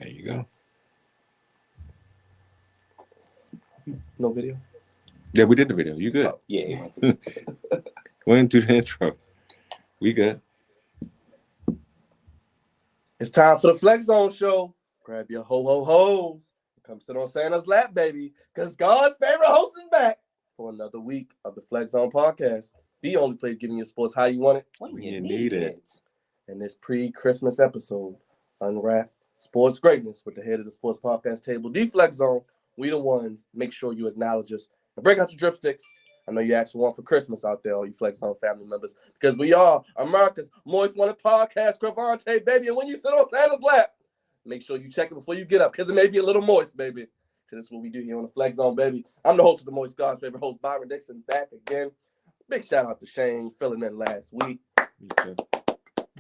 There you go. No video? Yeah, we did the video. You good? Oh, Yeah. We didn't do the intro. We good. It's time for the Flex Zone show. Grab your ho-ho-hos. Come sit on Santa's lap, baby, because God's favorite host is back for another week of the Flex Zone podcast. The only place giving you sports how you want it. When you need it. In this pre-Christmas episode, unwrap sports greatness with the head of the sports podcast table, the Flex Zone. We the ones. Make sure you acknowledge us and break out your dripsticks. I know you actually want for Christmas out there, all you Flex Zone family members, because we are America's most wanted podcast, Crevonte, baby. And when you sit on Santa's lap, make sure you check it before you get up, because it may be a little moist, baby. Because that's what we do here on the Flex Zone, baby. I'm the host of the Moist God's favorite host, Byron Dixon, back again. Big shout out to Shane, filling in last week. Okay.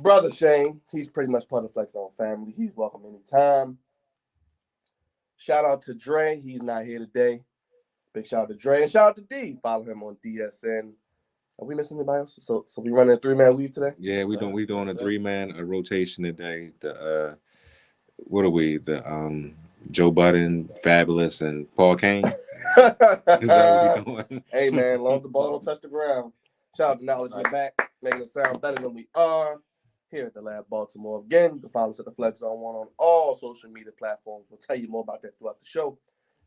Brother Shane, he's pretty much part of the Flex Zone family. He's welcome anytime. Shout out to Dre. He's not here today. Big shout out to Dre. And shout out to D. Follow him on DSN. Are we missing anybody else? So we running a 3-man weave today? Yeah, we doing a 3-man rotation today. The what are we? The Joe Budden, Fabulous, and Paul Kane. Is that what we doing? Hey man, as long as the ball don't touch the ground. Shout out to Knowledge in the back, making it sound better than we are. Here at the Lab Baltimore. Again, you can follow us at the Flex Zone 1 on all social media platforms. We'll tell you more about that throughout the show.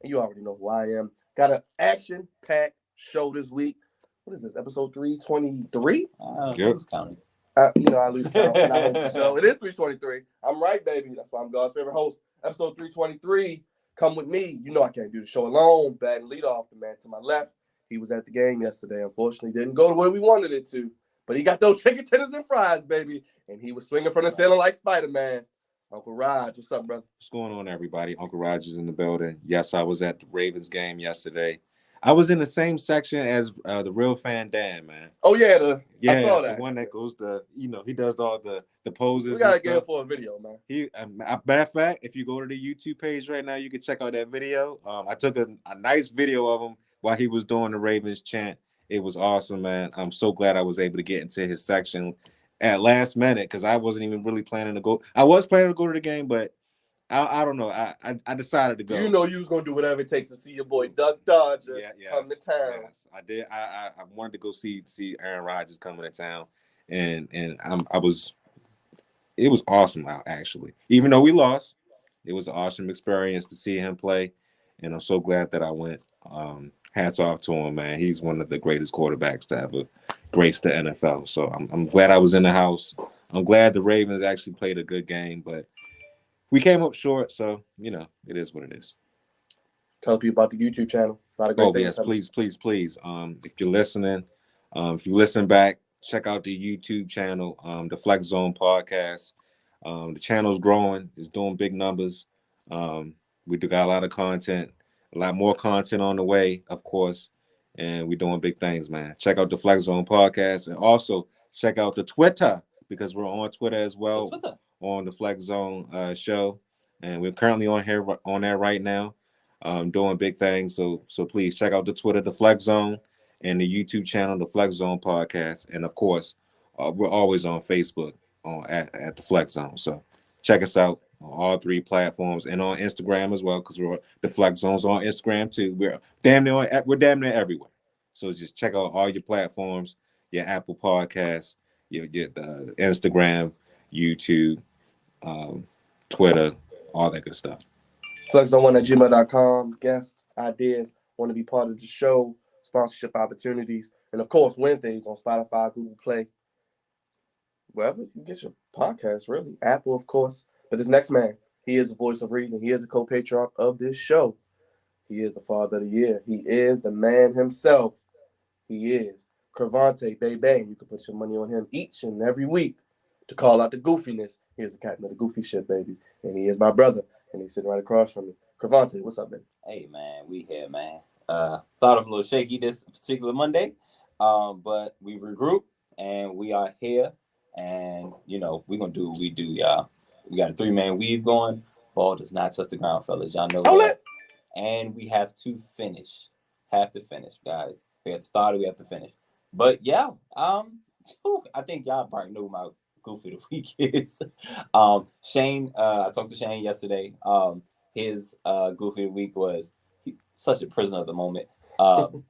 And you already know who I am. Got an action-packed show this week. What is this, episode 323? Yep. Counting. I lose count when I host the show. It is 323. I'm right, baby. That's why I'm God's favorite host. Episode 323. Come with me. You know I can't do the show alone. Batting lead off, the man to my left. He was at the game yesterday. Unfortunately, didn't go the way we wanted it to. But he got those chicken tenders and fries, baby. And he was swinging from the ceiling like Spider-Man. Uncle Raj, what's up, brother? What's going on, everybody? Uncle Raj is in the building. Yes, I was at the Ravens game yesterday. I was in the same section as the real fan Dan, man. Oh, yeah. I saw that. The one that goes he does all the poses. We got to get him for a video, man. Matter of fact, if you go to the YouTube page right now, you can check out that video. I took a nice video of him while he was doing the Ravens chant. It was awesome, man. I'm so glad I was able to get into his section at last minute because I wasn't even really planning to go. I was planning to go to the game, but I don't know. I decided to go. You know you was going to do whatever it takes to see your boy Duck Dodger come to town. Yes, I did. I wanted to go see Aaron Rodgers coming to town, and it was awesome, actually. Even though we lost, it was an awesome experience to see him play, and I'm so glad that I went. Hats off to him, man. He's one of the greatest quarterbacks to ever grace the NFL. So I'm glad I was in the house. I'm glad the Ravens actually played a good game, but we came up short. So, it is what it is. Tell people about the YouTube channel. Yes, please. If you're listening, if you listen back, check out the YouTube channel, the Flex Zone podcast. The channel's growing. It's doing big numbers. We do got a lot of content. A lot more content on the way, of course, and we're doing big things, man. Check out the Flex Zone podcast, and also check out the Twitter because we're on Twitter as well on the Flex Zone show, and we're currently on there right now, doing big things. So please check out the Twitter, the Flex Zone, and the YouTube channel, the Flex Zone podcast, and of course, we're always on Facebook at the Flex Zone. So check us out on all 3 platforms and on Instagram as well, because we're the Flex Zone's on Instagram too. We're damn near everywhere. So just check out all your platforms, your Apple Podcasts, your Instagram, YouTube, Twitter, all that good stuff. FlexZone1@gmail.com. Guest ideas, want to be part of the show, sponsorship opportunities, and of course Wednesdays on Spotify, Google Play, wherever you get your podcast, really. Apple, of course. But this next man, he is a voice of reason. He is a co-patriarch of this show. He is the father of the year. He is the man himself. He is Crevonte, baby. You can put your money on him each and every week to call out the goofiness. He is the captain of the goofy shit, baby. And he is my brother. And he's sitting right across from me. Crevonte, what's up, baby? Hey, man. We here, man. Start off a little shaky this particular Monday. But we regroup and we are here. And, we're going to do what we do, y'all. We got a 3-man weave going. Ball does not touch the ground, fellas. Y'all know that. And we have to finish. Have to finish, guys. We have to start it. We have to finish. But, yeah, I think y'all probably know my goofy of the week is. Shane, I talked to Shane yesterday. His goofy of the week was such a prisoner of the moment.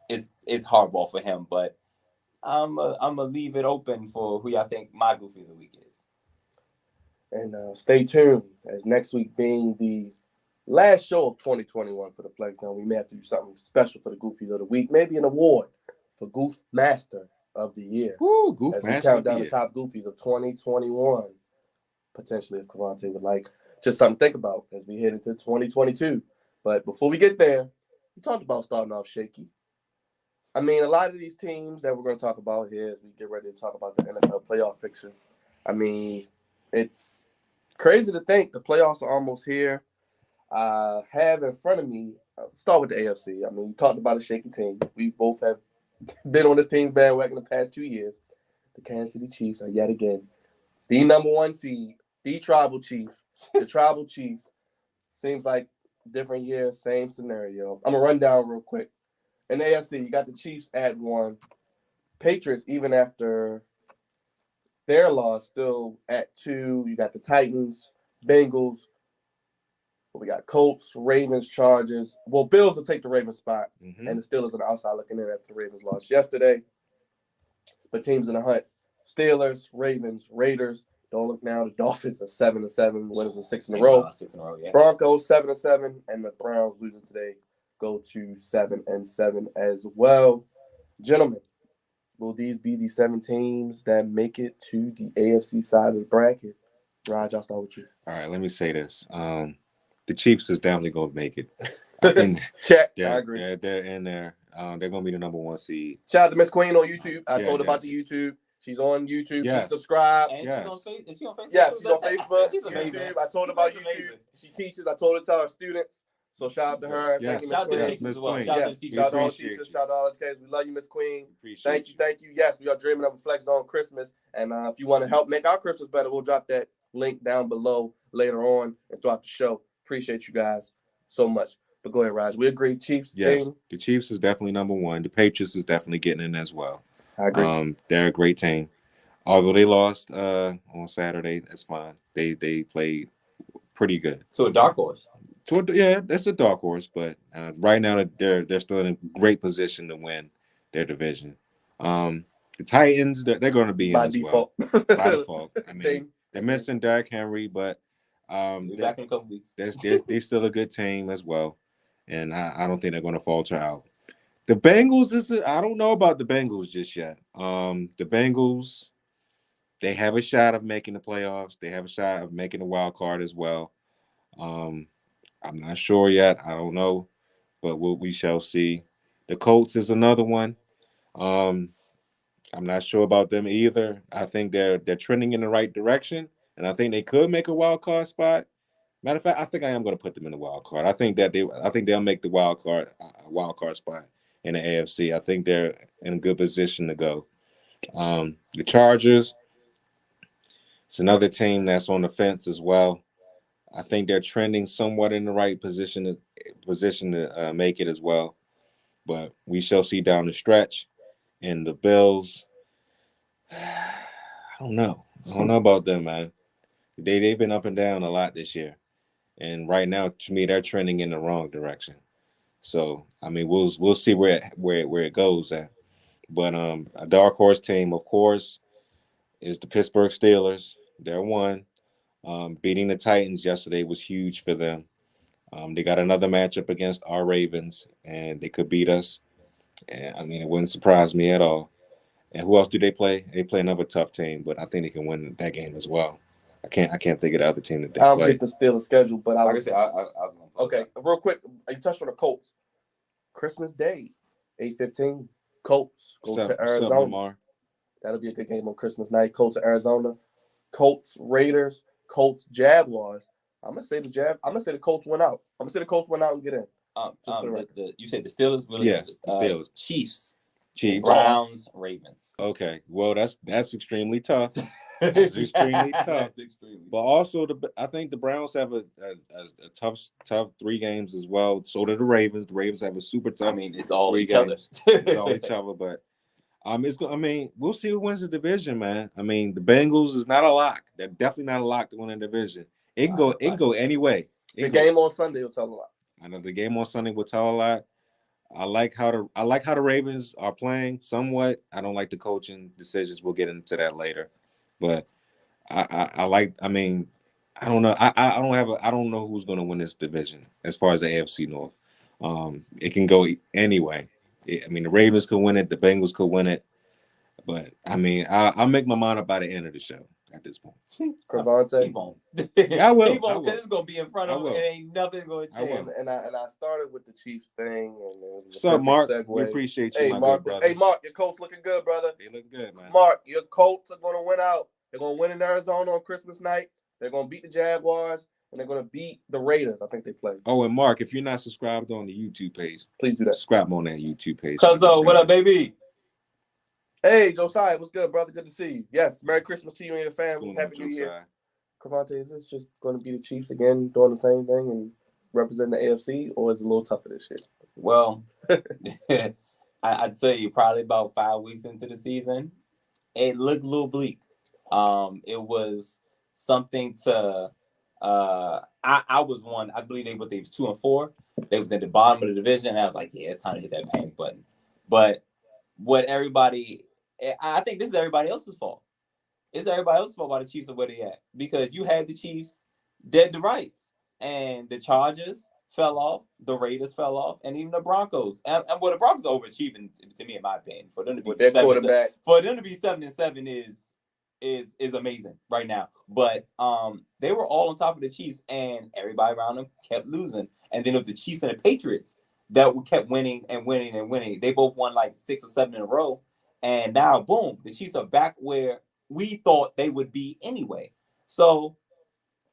It's hardball for him, but I'm gonna leave it open for who y'all think my goofy of the week is. And stay tuned, as next week being the last show of 2021 for the Flex Zone, we may have to do something special for the Goofies of the Week. Maybe an award for Goof Master of the Year. Woo, Goof as Master we count of the down Year. the top Goofies of 2021. Potentially, if Crevonte would like. Just something to think about as we head into 2022. But before we get there, we talked about starting off shaky. I mean, a lot of these teams that we're going to talk about here as we get ready to talk about the NFL playoff picture. I mean, it's crazy to think the playoffs are almost here. I have in front of me, start with the AFC. I mean, we talked about a shaky team. We both have been on this team's bandwagon the past 2 years. The Kansas City Chiefs are yet again the number one seed, the tribal chief. The tribal chiefs. Seems like different year, same scenario. I'm going to run down real quick. In the AFC, you got the Chiefs at 1. Patriots, even after their loss, still at 2. You got the Titans, Bengals. We got Colts, Ravens, Chargers. Well, Bills will take the Ravens spot. Mm-hmm. And the Steelers on the outside looking in after the Ravens lost yesterday. But teams in the hunt. Steelers, Ravens, Raiders. Don't look now. The Dolphins are 7-7. Winners are 6 in a row. 6 in a row, yeah. Broncos 7-7. And the Browns losing today go to 7-7 as well. Gentlemen, will these be the 7 teams that make it to the AFC side of the bracket? Raj, I'll start with you. All right, let me say this. The Chiefs is definitely going to make it. I think Check. I agree. They're in there. They're going to be the number 1 seed. Shout out to Miss Queen on YouTube. I Yeah, told her about yes. the YouTube. She's on YouTube. Yes. She's subscribed. And Yes. is she on Facebook? Yeah, too? she's on Facebook. She's amazing. YouTube. I told her about She's YouTube. amazing. She teaches. I told her to tell her students. So shout out to her. Yes. Thank you, Shout out to Miss the Queen. teachers Miss as well. Queen. Shout out to the Yes, teachers. shout out to all the appreciate teachers. you. Shout out to all educators. We love you, Miss Queen. Appreciate Thank you. Yes, we are dreaming of a Flex Zone Christmas. And if you want to help make our Christmas better, we'll drop that link down below later on and throughout the show. Appreciate you guys so much. But go ahead, Raj. We agree. Chiefs. Yes, Team. the Chiefs is definitely number 1. The Patriots is definitely getting in as well. I agree. They're a great team. Although they lost on Saturday, that's fine. They played pretty good. To a dark horse. Yeah, that's a dark horse, but right now they're still in a great position to win their division. The Titans, they're going to be in By as default. well. By default. I mean, they're missing Derrick Henry, but We'll be back in a couple weeks. they're still a good team as well, and I don't think they're going to falter out. The Bengals I don't know about the Bengals just yet. The Bengals, they have a shot of making the playoffs. They have a shot of making the wild card as well. I'm not sure yet. I don't know, but we shall see. The Colts is another one. I'm not sure about them either. I think they're trending in the right direction, and I think they could make a wild card spot. Matter of fact, I think I am going to put them in the wild card. I think they'll make the wild card spot in the AFC. I think they're in a good position to go. The Chargers, it's another team that's on the fence as well. I think they're trending somewhat in the right position to make it as well. But we shall see down the stretch. And the Bills, I don't know. I don't know about them, man. They've been up and down a lot this year. And right now, to me, they're trending in the wrong direction. So, I mean, we'll see where it goes at. But a dark horse team, of course, is the Pittsburgh Steelers. They're 1. Beating the Titans yesterday was huge for them. They got another matchup against our Ravens, and they could beat us. And, I mean, it wouldn't surprise me at all. And who else do they play? They play another tough team, but I think they can win that game as well. I can't think of the other team that they I don't play. get the Steelers schedule, but I Like I was said, I was gonna pull it okay. up. Real quick, you touched on the Colts. Christmas Day, 8:15. Colts go What's to up, Arizona. Lamar? That'll be a good game on Christmas night. Colts to Arizona. Colts Raiders. Colts Jaguars. I'm gonna say the Colts went out. I'm gonna say the Colts went out and get in. Just for the record. You said the Steelers? Yes, the Steelers. Chiefs, Chiefs. Browns, Ravens. Okay, well that's extremely tough. That's extremely tough. That's extremely But also, I think the Browns have a tough 3 games as well. So do the Ravens. The Ravens have a super tough. I mean, it's all 3 each other. games. It's all each other. But It's going. I mean, we'll see who wins the division, man. I mean, the Bengals is not a lock. They're definitely not a lock to win the division. It can go. It can go any way. The game on Sunday will tell a lot. I know the game on Sunday will tell a lot. I like how the Ravens are playing somewhat. I don't like the coaching decisions. We'll get into that later, but I like. I mean, I don't know. I don't know who's going to win this division as far as the AFC North. It can go anyway. I mean, the Ravens could win it. The Bengals could win it. But I mean, I'll make my mind up by the end of the show. At this point, Crevonte. He won't. Yeah, I will. He won't, because it's gonna be in front of him. It ain't nothing going to change. And I started with the Chiefs thing. And it was what's up, Mark? segue. We appreciate you, Hey, my Mark. good brother. Hey, Mark, your Colts looking good, brother. They look good, man. Mark, your Colts are gonna win out. They're gonna win in Arizona on Christmas night. They're gonna beat the Jaguars, and they're gonna beat the Raiders. I think they play. Oh, and Mark, if you're not subscribed on the YouTube page, Please do that. subscribe on that YouTube page. Cuzzo, what up, baby? Hey, Josiah, what's good, brother? Good to see you. Yes, Merry Christmas to you and your family. Happy New Year. Crevonte, is this just going to be the Chiefs again doing the same thing and representing the AFC, or is it a little tougher this year? Well, I'd say you probably about 5 weeks into the season, it looked a little bleak. It was something to I was one. I believe they was 2-4. They was at the bottom of the division. And I was like, yeah, it's time to hit that panic button. But I think this is everybody else's fault. It's everybody else's fault why the Chiefs are where they at. Because you had the Chiefs dead to rights. And the Chargers fell off, the Raiders fell off, and even the Broncos. And well, the Broncos are overachieving, to me, in my opinion. For them to be with their quarterback. For them to be 7-7 is amazing right now. But they were all on top of the Chiefs, and everybody around them kept losing. And then it was the Chiefs and the Patriots that kept winning and winning and winning. They both won like 6 or 7 in a row. And now, boom, the Chiefs are back where we thought they would be anyway. So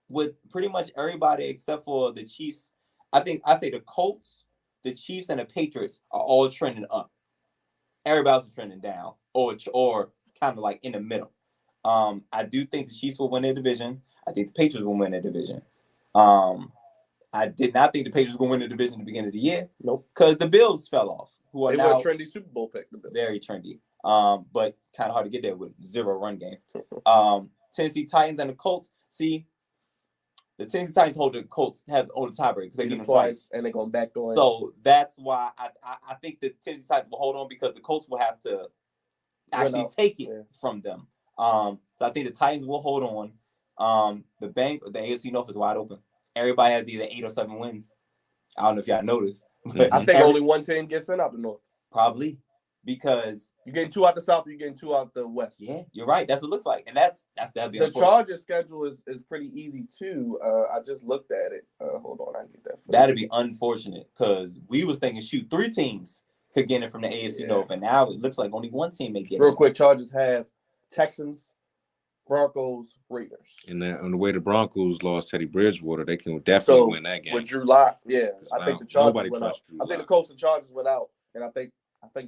with pretty much everybody except for the Chiefs, I say the Colts, the Chiefs, and the Patriots are all trending up. Everybody else is trending down or kind of like in the middle. I do think the Chiefs will win their division. I think the Patriots will win their division. I did not think the Patriots were going to win the division at the beginning of the year. Nope. Because the Bills fell off, who are now a trendy Super Bowl pick. The Bills. Very trendy. But kind of hard to get there with 0 run game. Tennessee Titans and the Colts. See, the Tennessee Titans hold the tiebreaker because they beat them twice, and they're going backdoor. So that's why I think the Tennessee Titans will hold on, because the Colts will have to actually take it from them. So I think the Titans will hold on. The AFC North is wide open. Everybody has either 8 or 7 wins. I don't know if y'all noticed. But I think only one team gets in out the North. Probably. Because you're getting 2 out the South, you're getting 2 out the West. Yeah, you're right. That's what it looks like. And that'd be the Chargers schedule is pretty easy too. I just looked at it. Hold on, I get that. That'd be unfortunate, because we was thinking 3 teams could get it from the AFC North, and now it looks like only 1 team may get it. Real quick, Chargers have Texans, Broncos, Raiders. And the way the Broncos lost Teddy Bridgewater, they can definitely win that game. With Drew Lock, I think the Chargers went out. I think the Colts and Chargers went out, and I think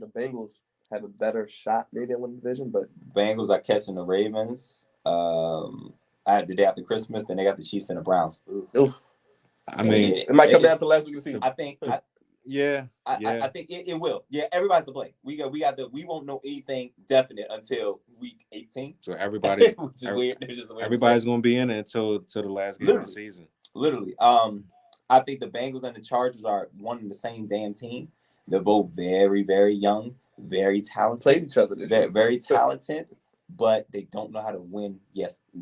the Bengals have a better shot maybe at winning the division, but Bengals are catching the Ravens the day after Christmas. Then they got the Chiefs and the Browns. Oof. I mean, it might come down to last week of the season. I think. I think it will. Yeah, everybody's to play. We won't know anything definite until week 18. So everybody's which is weird. It's just weird everybody's gonna be in it until the last game of the season. Literally. I think the Bengals and the Chargers are one and the same damn team. They're both very, very young, very talented. Played each other this year. Very talented, but they don't know how to win,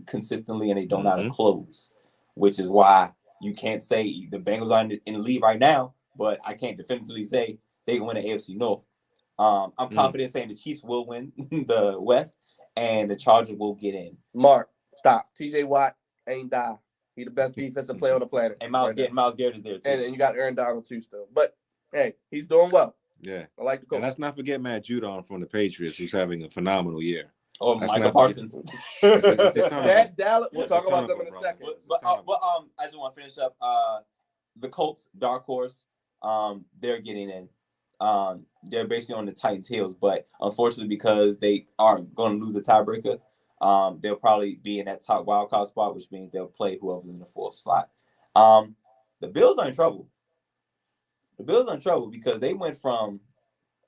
consistently, and they don't know how to close, which is why you can't say the Bengals are in the lead right now, but I can't definitively say they can win the AFC North. I'm confident saying the Chiefs will win the West, and the Chargers will get in. Mark, stop. TJ Watt ain't die. He the best defensive player on the planet. And Myles Garrett is there too. And you got Aaron Donald too still. But hey, he's doing well. Yeah. I like the coach. And let's not forget Matt Judon from the Patriots, who's having a phenomenal year. Or Michael Parsons. That Dallas, we'll talk about them in a second. But I just want to finish up. The Colts, dark horse, they're getting in. They're basically on the Titans' heels, but unfortunately, because they are going to lose the tiebreaker, they'll probably be in that top wildcard spot, which means they'll play whoever's in the 4th slot. The Bills are in trouble. The Bills are in trouble because they went from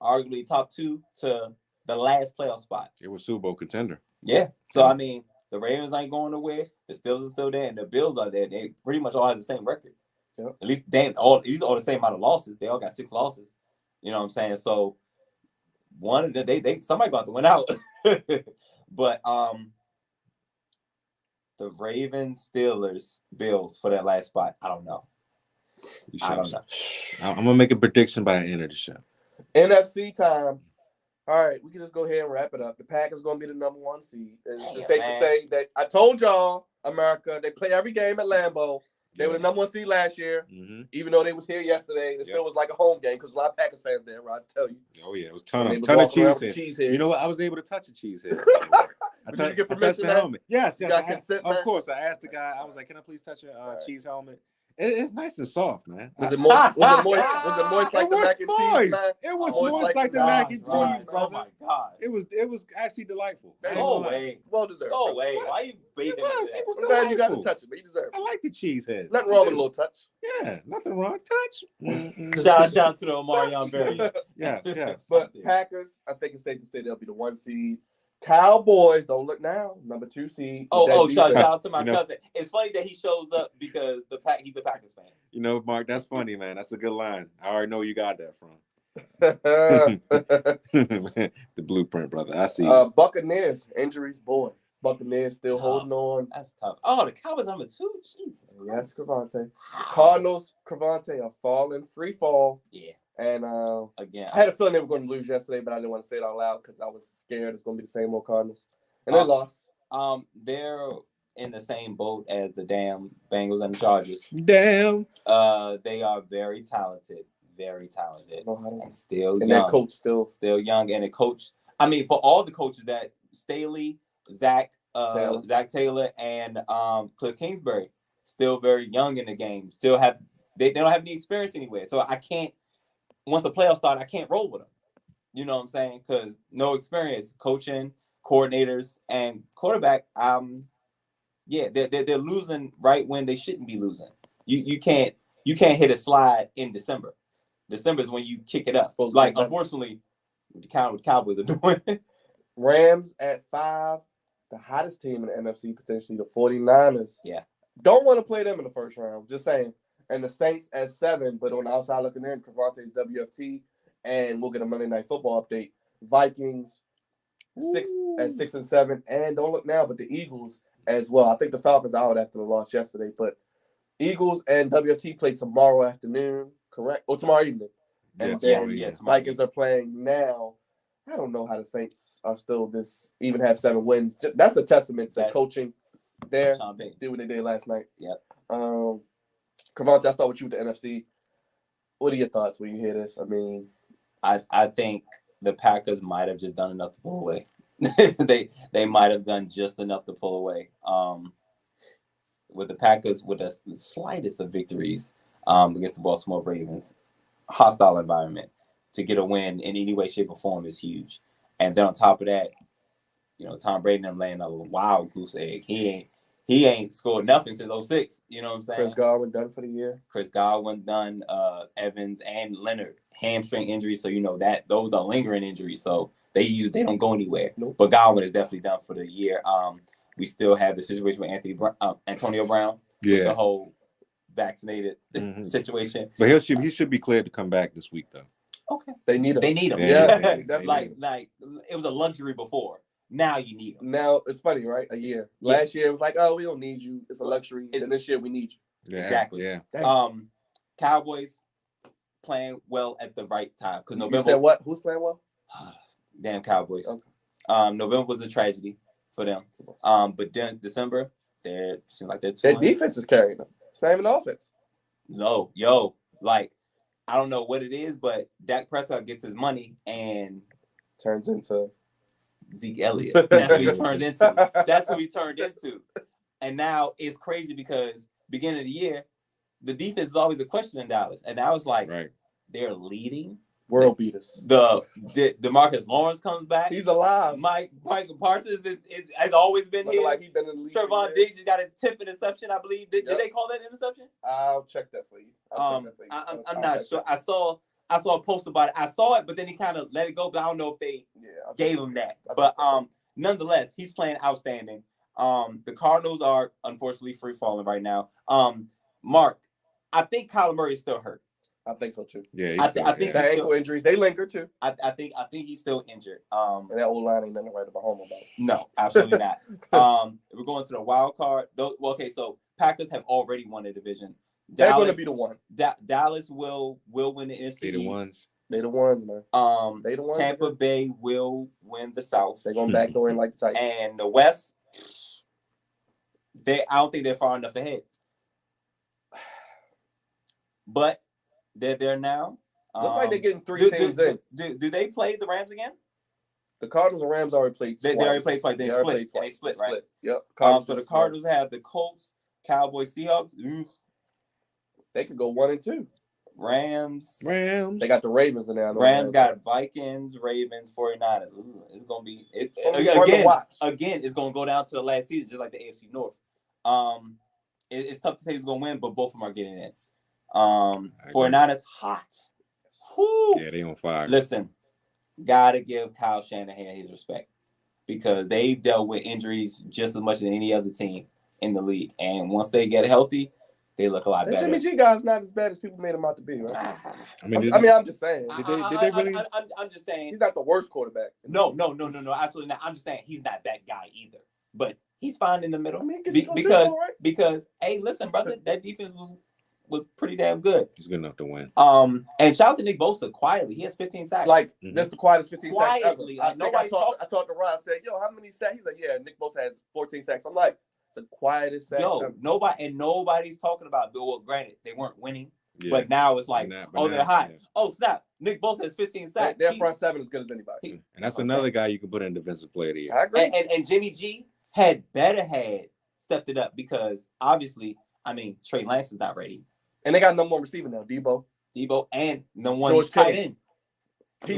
arguably top 2 to the last playoff spot. It was Super Bowl contender. Yeah. So I mean, the Ravens ain't going nowhere. The Steelers are still there, and the Bills are there. They pretty much all have the same record. Yep. At least these all the same amount of losses. They all got 6 losses. You know what I'm saying? So one of they somebody about to win out. But the Ravens, Steelers, Bills for that last spot. I don't know. I don't know. I'm gonna make a prediction by the end of the show. NFC time. All right, we can just go ahead and wrap it up. The Packers going to be the number 1 seed. It's safe to say that I told y'all, America, they play every game at Lambeau. They were the number 1 seed last year, even though they was here yesterday. It still was like a home game because a lot of Packers fans there, right? To tell you. Oh yeah, it was ton of cheese head. You know what? I was able to touch a cheese head. Did you get permission? The helmet. Yes. Consent, of course. I asked the guy. I was like, "Can I please touch a cheese helmet?" It's nice and soft, man. Was it moist? Was it moist like the mac and cheese? Man? It was moist like the mac and cheese, brother. Oh my god! It was actually delightful. Go away. Well deserved. Go away. Why are you beating it? I'm glad you got to touch it, but you deserve it. I like the cheese heads. Nothing wrong with a little touch. Yeah, nothing wrong. Touch. Shout out to the Omarion Berry. Yes. But Packers, I think it's safe to say they'll be the 1 seed. Cowboys, don't look now, number 2 seed. Shout out to my cousin. It's funny that he shows up because he's a Packers fan. You know, Mark, that's funny, man. That's a good line. I already know where you got that from. The blueprint, brother. I see. Buccaneers, injuries, boy. Buccaneers still holding on. That's tough. Oh, the Cowboys number 2? Jesus. Yes, Crevonte. Cardinals, Crevonte are falling, free fall. Yeah. And again, I had a feeling they were going to lose yesterday, but I didn't want to say it out loud because I was scared it's going to be the same old Cardinals. And they lost. They're in the same boat as the damn Bengals and the Chargers. Damn. They are very talented, and still and young. that coach still young, and a coach. I mean, for all the coaches that Staley, Zach Taylor, and Cliff Kingsbury, still very young in the game. Still have they don't have any experience anyway. So I can't. Once the playoffs start, I can't roll with them. You know what I'm saying? Because no experience, coaching, coordinators, and quarterback. They're losing right when they shouldn't be losing. You can't hit a slide in December. December is when you kick it up. Like, unfortunately, the Cowboys are doing. Rams at 5, the hottest team in the NFC, potentially the 49ers. Yeah. Don't want to play them in the first round. Just saying. And the Saints at 7, but on the outside looking in, Crevonte's WFT, and we'll get a Monday Night Football update. Vikings 6 at 6 and 7, and don't look now, but the Eagles as well. I think the Falcons are out after the loss yesterday, but Eagles and WFT play tomorrow afternoon, correct? Or tomorrow evening. And then Vikings are playing now. I don't know how the Saints are still even have 7 wins. That's a testament to coaching there. Did what they did last night. Yep. Crevonte, I'll start with you with the NFC. What are your thoughts when you hear this? I mean, I think the Packers might have just done enough to pull away. they might have done just enough to pull away. With the Packers, with the slightest of victories against the Baltimore Ravens, hostile environment, to get a win in any way, shape, or form is huge. And then on top of that, Tom Brady and them laying a wild goose egg. He ain't scored nothing since 2006. You know what I'm saying? Chris Godwin done for the year. Chris Godwin done. Evans and Leonard hamstring injuries. So that those are lingering injuries. So they don't go anywhere. Nope. But Godwin is definitely done for the year. We still have the situation with Antonio Brown. Yeah. With the whole vaccinated situation. But he should be cleared to come back this week though. Okay. They need him. Yeah. Like it was a luxury before. Now you need them. Now it's funny, right? A year. Last year it was like, oh, we don't need you. It's a luxury. And this year we need you. Yeah, exactly. Yeah. Cowboys playing well at the right time because November. You said what? Who's playing well? Damn Cowboys. Okay. November was a tragedy for them. But then December, they seem like they're their defense is carrying them. It's not even the offense. No, I don't know what it is, but Dak Prescott gets his money and turns into Zeke Elliott. That's what he turns into. That's what he turned into. And now it's crazy because beginning of the year, the defense is always a question in Dallas. And now it's like they're leading. World beaters. The DeMarcus Lawrence comes back. He's alive. Michael Parsons has always been here. Like he's been in the league. Trevon Diggs just got a tip interception, I believe. Did they call that interception? I'll check that for you. I'm not sure. I I saw a post about it. I saw it, but then he kind of let it go. But I don't know if they gave him that. But nonetheless, he's playing outstanding. The Cardinals are unfortunately free falling right now. Mark, I think Kyler Murray is still hurt. I think so too. Yeah, I think the ankle injuries, they linger too. I think he's still injured. And that old line ain't nothing to write about home about. No, absolutely not. We're going to the wild card. Okay, so Packers have already won the division. They're going to be the one. Dallas will win the NFC. They the ones. They the ones, man. They the ones. Tampa Bay will win the South. They're going to backdoor in like the Titans. And the West, I don't think they're far enough ahead. But they're there now. Look like they're getting three teams in. Do they play the Rams again? The Cardinals and Rams already played twice. They already played twice. They split, right? Yep. So the Cardinals have the Colts, Cowboys, Seahawks. Oof. They could go 1-2. Rams. They got the Ravens in there. Rams got Vikings, Ravens, 49ers. Ooh, it's going to be again, it's going to go down to the last season, just like the AFC North. It's tough to say who's going to win, but both of them are getting in. 49ers hot. Whew. Yeah, they on fire. Listen, gotta give Kyle Shanahan his respect because they've dealt with injuries just as much as any other team in the league. And once they get healthy, they look a lot better. Jimmy G guy's not as bad as people made him out to be, right? I'm just saying. Did they really? I'm just saying. He's not the worst quarterback. No, absolutely not. I'm just saying he's not that guy either. But he's fine in the middle because hey, listen, brother, that defense was pretty damn good. He's good enough to win. And shout out to Nick Bosa quietly. He has 15 sacks. That's the quietest 15 sacks ever. I talked to Ron. I said, "Yo, how many sacks?" He's like, "Yeah, Nick Bosa has 14 sacks." I'm like, "It's the quietest sack ever." Nobody's talking about. Well, granted, they weren't winning, but now it's like, they're hot. Yeah. Oh, snap! Nick Bosa has 15 sacks. Their front seven is good as anybody. And that's another guy you can put in defensive player of the year. I agree. And Jimmy G had stepped it up because obviously, Trey Lance is not ready. And they got no more receiver now, Debo, and no one tight end.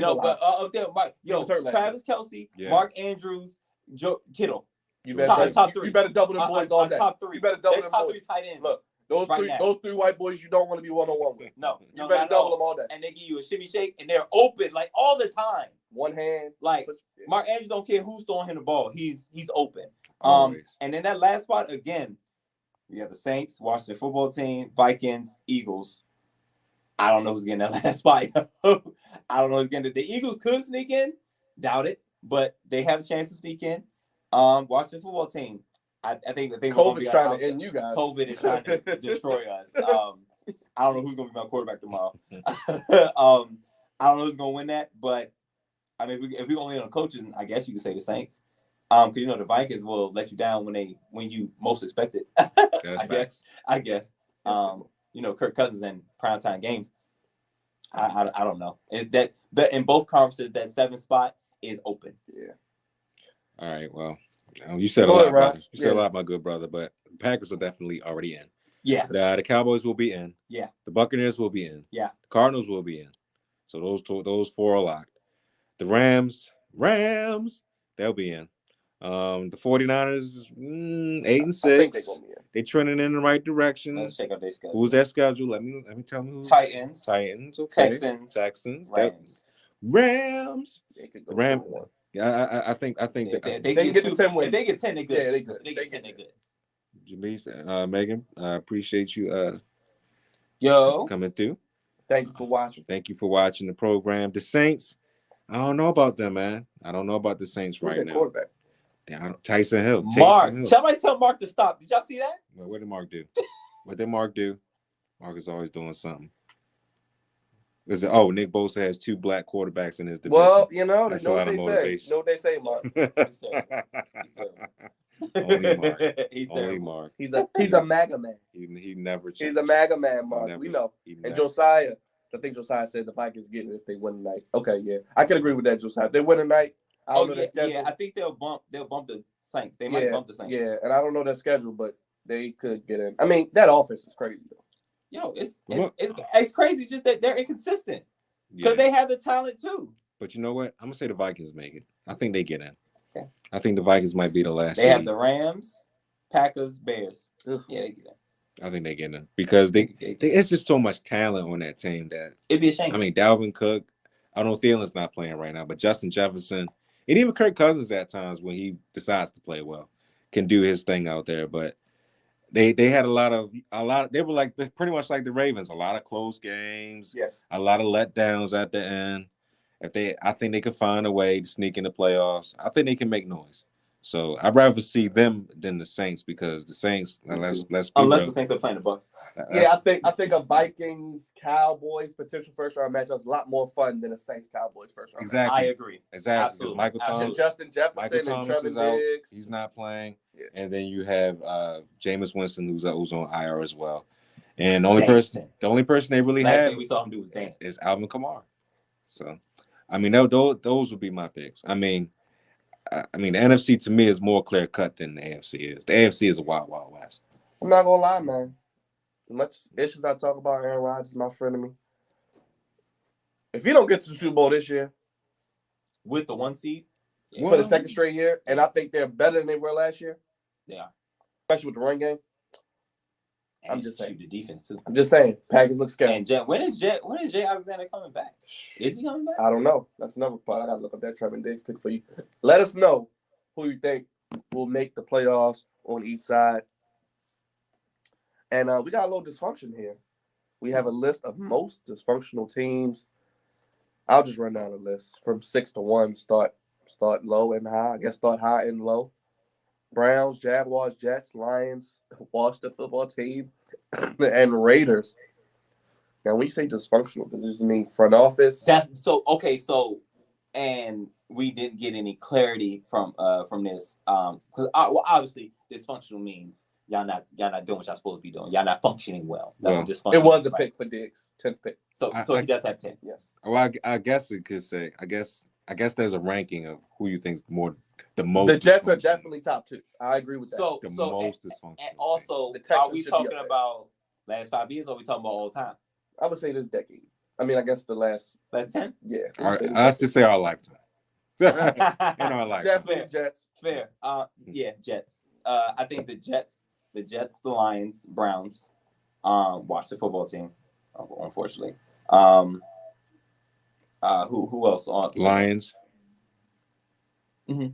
Up there, Travis Kelce, Mark Andrews, Joe Kittle. You better top three. You better double them boys all day. Top three. You better double them top boys. 3 tight ends. Look, those three white boys you don't want to be one-on-one with. No, you better double them all day. And they give you a shimmy shake, and they're open like all the time. One hand. Mark Andrews don't care who's throwing him the ball. He's open. And then that last spot again. We have the Saints, Washington football team, Vikings, Eagles. I don't know who's getting that last spot. I don't know who's getting it. The Eagles could sneak in. Doubt it. But they have a chance to sneak in. Washington football team. I think COVID's trying to end you guys. COVID is trying to destroy us. I don't know who's going to be my quarterback tomorrow. I don't know who's going to win that. But, if we're going to lean on coaches, I guess you could say the Saints. Because the Vikings will let you down when you most expect it. I guess. Kirk Cousins in primetime games. I don't know. That in both conferences, that 7th spot is open. Yeah. All right. Well, you said a lot, brother. You said a lot, my good brother. But the Packers are definitely already in. Yeah. The Cowboys will be in. Yeah. The Buccaneers will be in. Yeah. The Cardinals will be in. So those 4 are locked. The Rams, they'll be in. The 49ers, 8-6. They trending in the right direction. Let's check out their schedule. Who's that schedule? Let me tell me who. Titans. Okay. Texans. Rams. The Rams. Yeah, I think they can get to 10 wins. If they get 10, they good. Yeah, they good. They get 10, they good. Jamise, Megan, I appreciate you coming through. Thank you for watching. Thank you for watching the program. The Saints, I don't know about them, man. I don't know about the Saints Who's right now. Quarterback? Tyson Hill. Somebody tell Mark to stop. Did y'all see that? Well, what did Mark do? Mark is always doing something. Nick Bosa has 2 black quarterbacks in his division. Well, that's a lot of motivation. Know what they say, Mark. Only Mark. He's a MAGA man. He never changed. He's a MAGA man, Mark. We know. And Josiah, I think Josiah said the Vikings get it if they win tonight. Okay, yeah. I can agree with that, Josiah. If they win tonight, I don't know their schedule. Yeah, I think they'll bump the Saints. They might bump the Saints. Yeah, and I don't know their schedule, but they could get in. That offense is crazy though. Yo, it's crazy. It's just that they're inconsistent because they have the talent too. But you know what? I'm gonna say the Vikings make it. I think they get in. Okay. I think the Vikings might be the last. They have the Rams, Packers, Bears. Ugh. Yeah, they get in. I think they get him because it's just so much talent on that team that It'd be a shame. I mean, Dalvin Cook, I know Thielen's not playing right now, but Justin Jefferson and even Kirk Cousins at times when he decides to play well can do his thing out there. But they had a lot of they were like pretty much like the Ravens, a lot of close games, Yes. a lot of letdowns at the end. I think they could find a way to sneak in the playoffs. I think they can make noise. So I'd rather see them than the Saints because the Saints, let's be unless real. the Saints are playing the Bucks. Yeah, I think a Vikings Cowboys potential first round matchup is a lot more fun than a Saints Cowboys first round. Exactly. I agree. Exactly. Absolutely. Michael Matchup. Thomas, Justin Jefferson Michael and Thomas Trevor is out. Diggs. He's not playing. Yeah. And then you have Jameis Winston who's on IR as well. And the only person they really Last had thing we saw him do was dance. is Alvin Kamara. So, I mean, those would be my picks. I mean, the NFC to me is more clear cut than the AFC is. The AFC is a wild, wild west. I'm not gonna lie, man. As much issues I talk about, Aaron Rodgers is my friend of me. If you don't get to the Super Bowl this year With the 1 seed, for the second straight year, and I think they're better than they were last year. Yeah. Especially with the run game. and I'm just saying. shoot the defense too. I'm just saying, Packers look scary. And when is Jay Alexander coming back? Is he coming back? I don't know. That's another part. I gotta look up that Trevor Diggs pick for you. Let us know who you think will make the playoffs on each side. And we got a little dysfunction here. We have a list of most dysfunctional teams. I'll just run down the list from 6 to 1. Start low and high. I guess start high and low. Browns, Jaguars, Jets, Lions, Washington football team, and Raiders. Now, when you say dysfunctional, does this mean front office? That's so okay. So, and we didn't get any clarity from this because obviously dysfunctional means y'all not doing what y'all supposed to be doing. Y'all not functioning well. That's what dysfunctional. It was is, a pick for Diggs, 10th pick. So he does have 10. Yes. Well, I guess it could say. I guess there's a ranking of who you think's the most. The Jets are definitely top 2. I agree with that. So most dysfunctional. And also, The Texans are we should be talking up there. about last 5 years, or are we talking about all time? I would say this decade. I mean, I guess the last 10? Yeah. Let's just say our lifetime. In our lifetime. Definitely Jets. Fair. Yeah, Jets. I think the Jets, the Lions, Browns, Washington football team, unfortunately. Who else on Lions? Mm-hmm.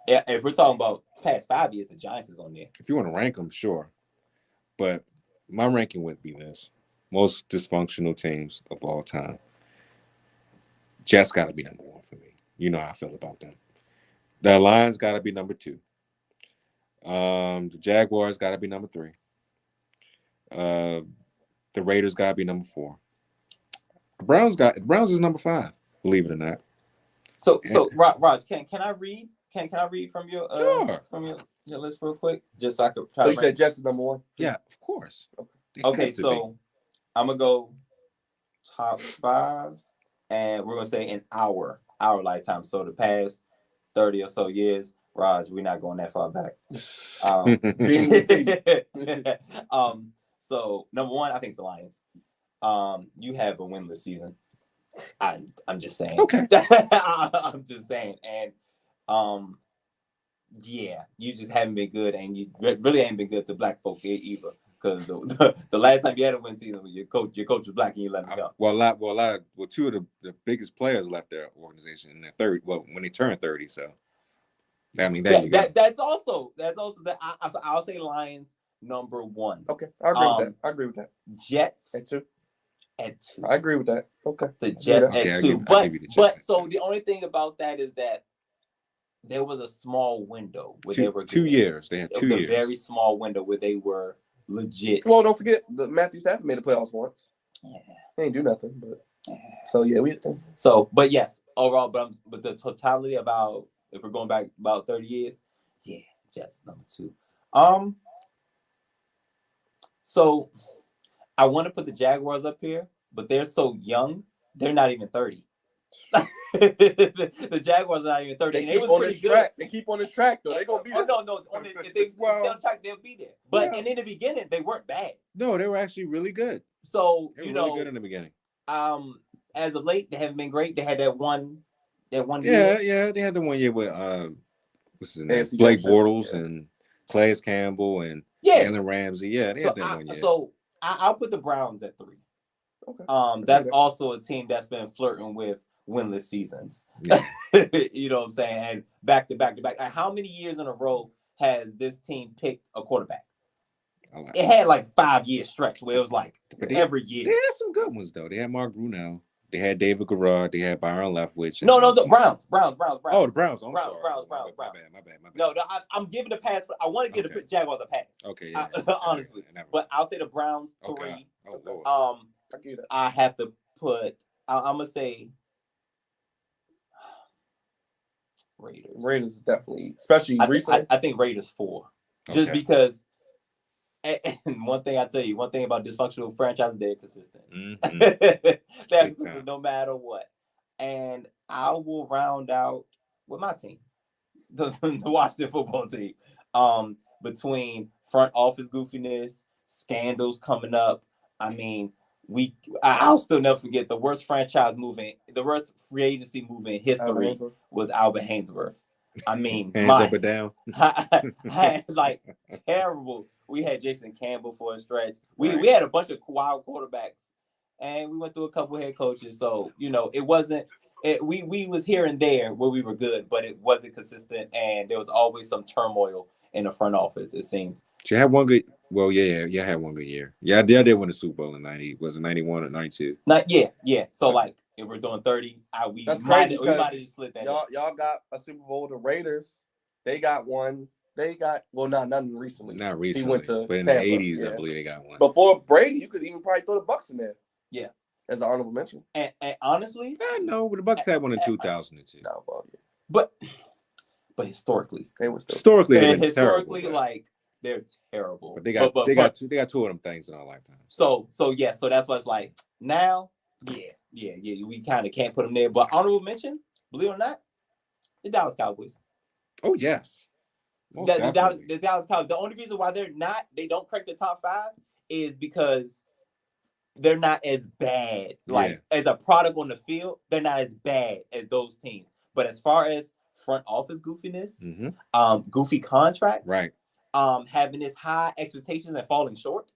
If we're talking about past 5 years, the Giants is on there. If you want to rank them, sure. But my ranking would be this: most dysfunctional teams of all time. Jets got to be number 1 for me. You know how I feel about them. The Lions got to be number 2. The Jaguars got to be number 3. The Raiders got to be number 4. The Browns is number 5. Believe it or not. So Raj, can I read? Can I read from your Sure. from your list real quick? Just so I could try So to you said Jets is number 1? Yeah, of course. Okay, so I'm gonna go top 5, and we're gonna say in our lifetime. So the past 30 or so years, Raj, we're not going that far back. So number 1, I think it's the Lions. You have a winless season. I'm just saying. Okay. I'm just saying, and yeah, you just haven't been good, and you really ain't been good to black folk either. Because the last time you had a win season, your coach was black, and you let him go. Well, 2 of the biggest players left their organization in their 30. Well, when they turned 30, so I mean that's also that. I'll say Lions number 1. Okay, I agree with that. Jets At 2. At 2. I agree with that. Okay. The Jets Okay, at I'll 2. give you the Jets But at so 2. the only thing about that is that there was a small window where 2 they were 2 years. They had 2 years. A very small window where they were legit. Well, don't forget that Matthew Stafford made the playoffs once. Yeah. He ain't do nothing, but so yeah, But yes, overall, but the totality about if we're going back about 30 years, yeah, Jets number 2. So I want to put the Jaguars up here, but they're so young, they're not even 30. The Jaguars are not even 30. They keep on this track. They keep on this track though. They're gonna be there. No. If they stay on track, they'll be there. But in the beginning, they weren't bad. No, they were actually really good. So They were really good in the beginning. As of late, they haven't been great. They had that one Yeah, year. yeah. They had the one year with what's his name? AFC Blake Championship. Bortles and Calais Campbell and Yeah. Jalen Ramsey. Yeah, they had that one year. So I'll put the Browns at 3. Okay. That's also a team that's been flirting with winless seasons. Yeah. You know what I'm saying? And back to back to back. How many years in a row has this team picked a quarterback? It had like 5-year stretch where it was like every year. They had some good ones though. They had Mark Brunell. They had David Garrard. They had Byron Leftwich. No, the Browns. Oh, the Browns. I'm Browns, sorry. Browns. My bad. No, I'm giving a pass. I want to give the Jaguars a pass. Okay, yeah. Honestly. But I'll say the Browns 3. Okay. Oh, Lord. I have to put. I'm gonna say Raiders. Raiders definitely, especially recently. I think Raiders 4, just because. And one thing I tell you, one thing about dysfunctional franchises, they're consistent. Mm-hmm. They're consistent no matter what. And I will round out with my team, the Washington football team. Between front office goofiness, scandals coming up. I mean, I'll still never forget the worst the worst free agency move in history was Albert Hainsworth. I mean, hands up or down. like terrible. We had Jason Campbell for a stretch. We had a bunch of wild quarterbacks, and we went through a couple head coaches. So it wasn't. We was here and there where we were good, but it wasn't consistent, and there was always some turmoil in the front office. It seems. She had one good. Well, yeah, I had one good year. Yeah, I did win the Super Bowl in 90. Was it 91 or 92? Yeah. So like, if we're doing 30, that's crazy. We might have just slid that. Y'all got a Super Bowl. The Raiders, they got one. They got none recently. Not recently. He went to but in Tampa. the 80s, I believe they got one. Before Brady, you could even probably throw the Bucks in there. Yeah, as an honorable mention. And honestly, I know, but the Bucks had one in 2002. No, well, yeah. But historically, they were still historically terrible, like they're terrible. But they got two of them things in our lifetime. So that's why it's like now, yeah. We kind of can't put them there. But honorable mention, believe it or not, the Dallas Cowboys. Oh yes. The Dallas Cowboys. The only reason why they don't crack the top 5 is because they're not as bad. Like as a product on the field, they're not as bad as those teams. But as far as front office goofiness, goofy contracts, right? Having this high expectations and falling short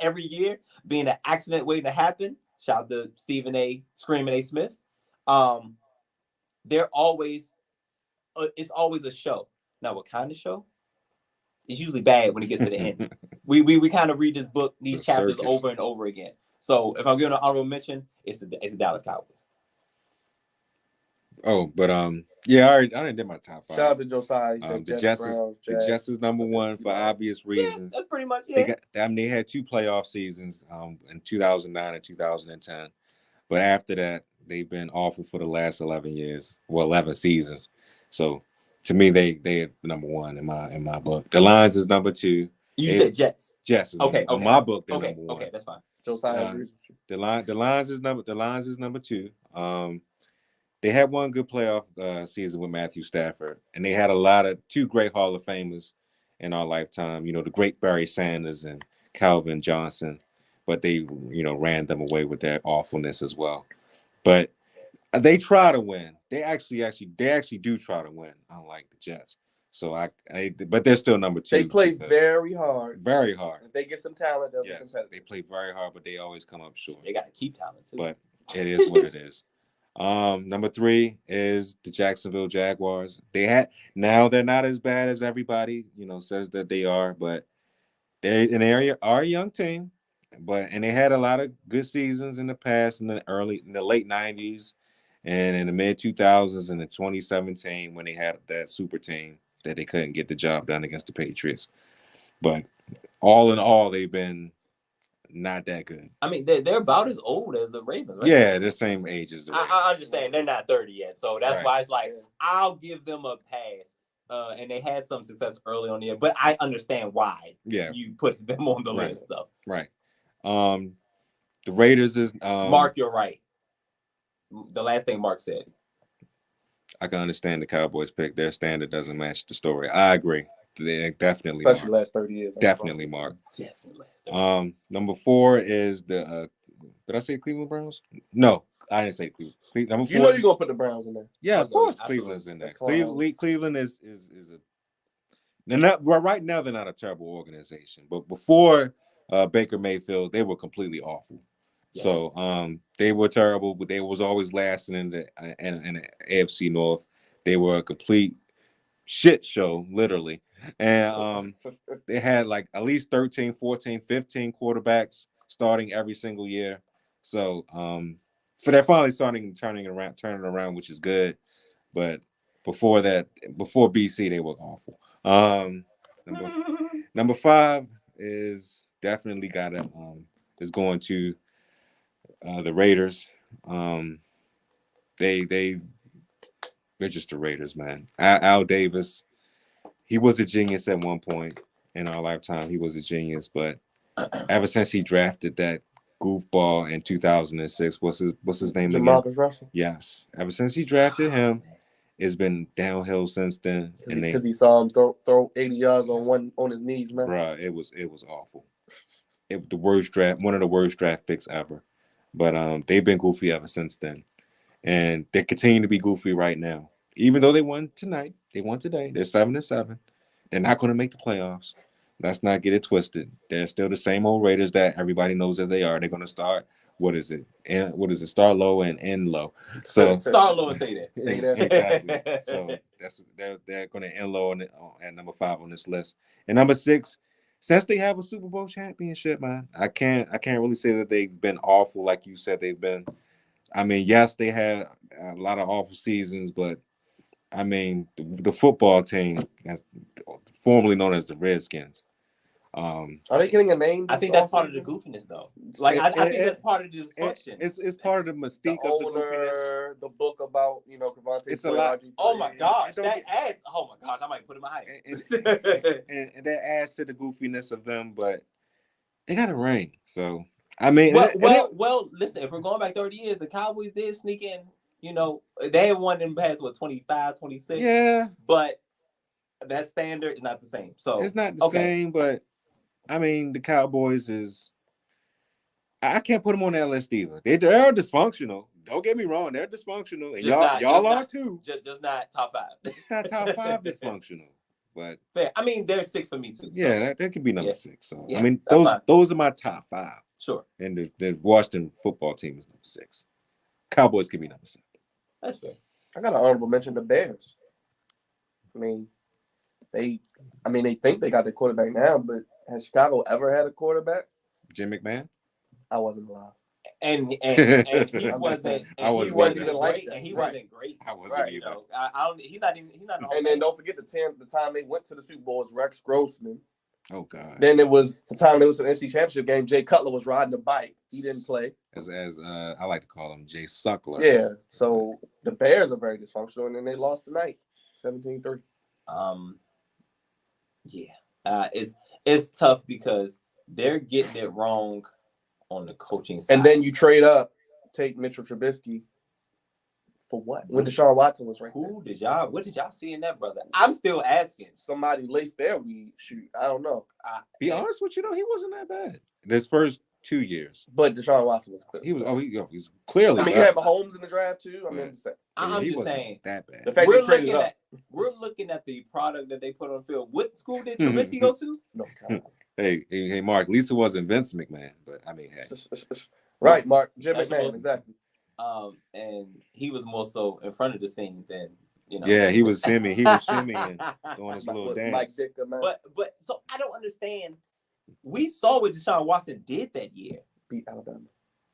every year, being an accident waiting to happen. Shout out to Stephen A. Screaming A. Smith. They're always it's always a show. Now, what kind of show? It's usually bad when it gets to the end. We kind of read this book, these chapters over and over again. So if I'm giving an honorable mention, it's the Dallas Cowboys. Oh, but yeah, I already did my top 5. Shout out to Josiah. The Jets is number 1 for obvious reasons. Yeah, that's pretty much it. They had 2 playoff seasons in 2009 and 2010, but after that, they've been awful for the last 11 seasons. So to me, they're number 1 in my book. The Lions is number 2. You said Jets. Jets is okay. In my book, they're number 1. Okay, that's fine. Josiah agrees with you. The Lions is number 2. They had one good playoff season with Matthew Stafford, and they had 2 great Hall of Famers in our lifetime. The great Barry Sanders and Calvin Johnson, but they ran them away with that awfulness as well. But they try to win. They actually do try to win, unlike the Jets. So but they're still number 2. They play very hard. Very hard. If they get some talent, they'll be competitive. They play very hard, but they always come up short. They got to keep talent too. But it is what it is. Number 3 is the Jacksonville Jaguars. They're not as bad as everybody says that they are, but they are a young team. And they had a lot of good seasons in the past, in the late 90s and in the mid 2000s and in 2017 when they had that super team that they couldn't get the job done against the Patriots. But all in all, they've been not that good. I mean, they're about as old as the Ravens, right? Yeah, they're the same age as the Ravens. I'm just saying they're not 30 yet, so that's why it's like I'll give them a pass. And they had some success early on the year, but I understand why you put them on the list, though. Right. The Raiders is Mark. You're right. The last thing Mark said. I can understand the Cowboys pick. Their standard doesn't match the story. I agree. They definitely, especially last 30 years. Definitely, Mark. Definitely last 30 years. Number 4 is the. Did I say Cleveland Browns? No, I didn't say Cleveland. Number 4. You're gonna put the Browns in there. Yeah, of course, Cleveland's in there. Cleveland is Right now. They're not a terrible organization, but before Baker Mayfield, they were completely awful. Yeah. So they were terrible, but they was always lasting in the AFC North. They were a complete shit show, literally. And they had like at least 13, 14, 15 quarterbacks starting every single year. So for they're finally turning around, which is good. But before that, before BC, they were awful. Number 5 is definitely is going to the Raiders. They're just the Raiders, man. Al Davis, he was a genius at one point in our lifetime. He was a genius, but ever since he drafted that goofball in 2006, what's his name again? Jamarcus Russell. Yes. Ever since he drafted him, it's been downhill since then. Because he saw him throw 80 yards on his knees, man. Bruh, it was awful. The worst draft, one of the worst draft picks ever. But they've been goofy ever since then. And they continue to be goofy right now. Even though they won tonight, they won today. They're 7-7. They're not going to make the playoffs. Let's not get it twisted. They're still the same old Raiders that everybody knows that they are. They're going to start. What is it? Start low and end low. So start low and stay there. Stay there. Exactly. So they're going to end low at number 5 on this list. And number 6, since they have a Super Bowl championship, man, I can't really say that they've been awful like you said they've been. I mean, yes, they had a lot of awful seasons, but I mean, the football team, that's formerly known as the Redskins. Are they getting a name? I think that's part of the goofiness, though. Like, I think that's part of the dysfunction. It's part of the mystique of the goofiness. The book about, Crevonte. It's a lot. Oh my gosh, that adds. Oh my gosh, I might put it in my height. And that adds to the goofiness of them, but they got a ring. So I mean, well, listen. If we're going back 30 years, the Cowboys did sneak in. They had won in past 25, 26. Yeah, but that standard is not the same. So it's not the same, but I mean, the Cowboys is. I can't put them on that list either. They're dysfunctional. Don't get me wrong, they're dysfunctional, and y'all are too. Just not top 5. It's not top 5 dysfunctional, but fair. I mean, they're 6 for me too. Yeah, that could be number 6. So yeah, I mean, those are my top 5. Sure. And the Washington football team is number 6. Cowboys could be number 7. That's fair. I got an honorable mention: the Bears. I mean, they think they got their quarterback now, but has Chicago ever had a quarterback? Jim McMahon. I wasn't alive, and he wasn't. I wasn't great. And he wasn't great. I wasn't either. He's not even. He's not. And then don't forget the time they went to the Super Bowl was Rex Grossman. Oh God. Then it was the time they was in the NFC Championship game. Jay Cutler was riding the bike. He didn't play. As I like to call him, Jay Suckler. Yeah. So the Bears are very dysfunctional, and then they lost tonight, 17-3. Yeah. It's tough because they're getting it wrong on the coaching side. And then you trade up, take Mitchell Trubisky. For what? When Deshaun Watson was right there. What did y'all see in that, brother? I'm still asking. Somebody laced their weed. Shoot, I don't know. Be honest with you, though, he wasn't that bad. His first 2 years. But Deshaun Watson was clear. He was clearly. I mean, you had Mahomes in the draft, too. I mean, I'm just saying. That bad. The fact we're looking at the product that they put on the field. What school did Trubisky go to? No. Hey, Mark, Lisa wasn't Vince McMahon, but I mean, hey. Right, Mark. Jim McMahon, exactly. And he was more so in front of the scene than Yeah, he was shimmying. He was shimmying, doing his little dance. Mike Ditka, man. But so I don't understand. We saw what Deshaun Watson did that year. Beat Alabama.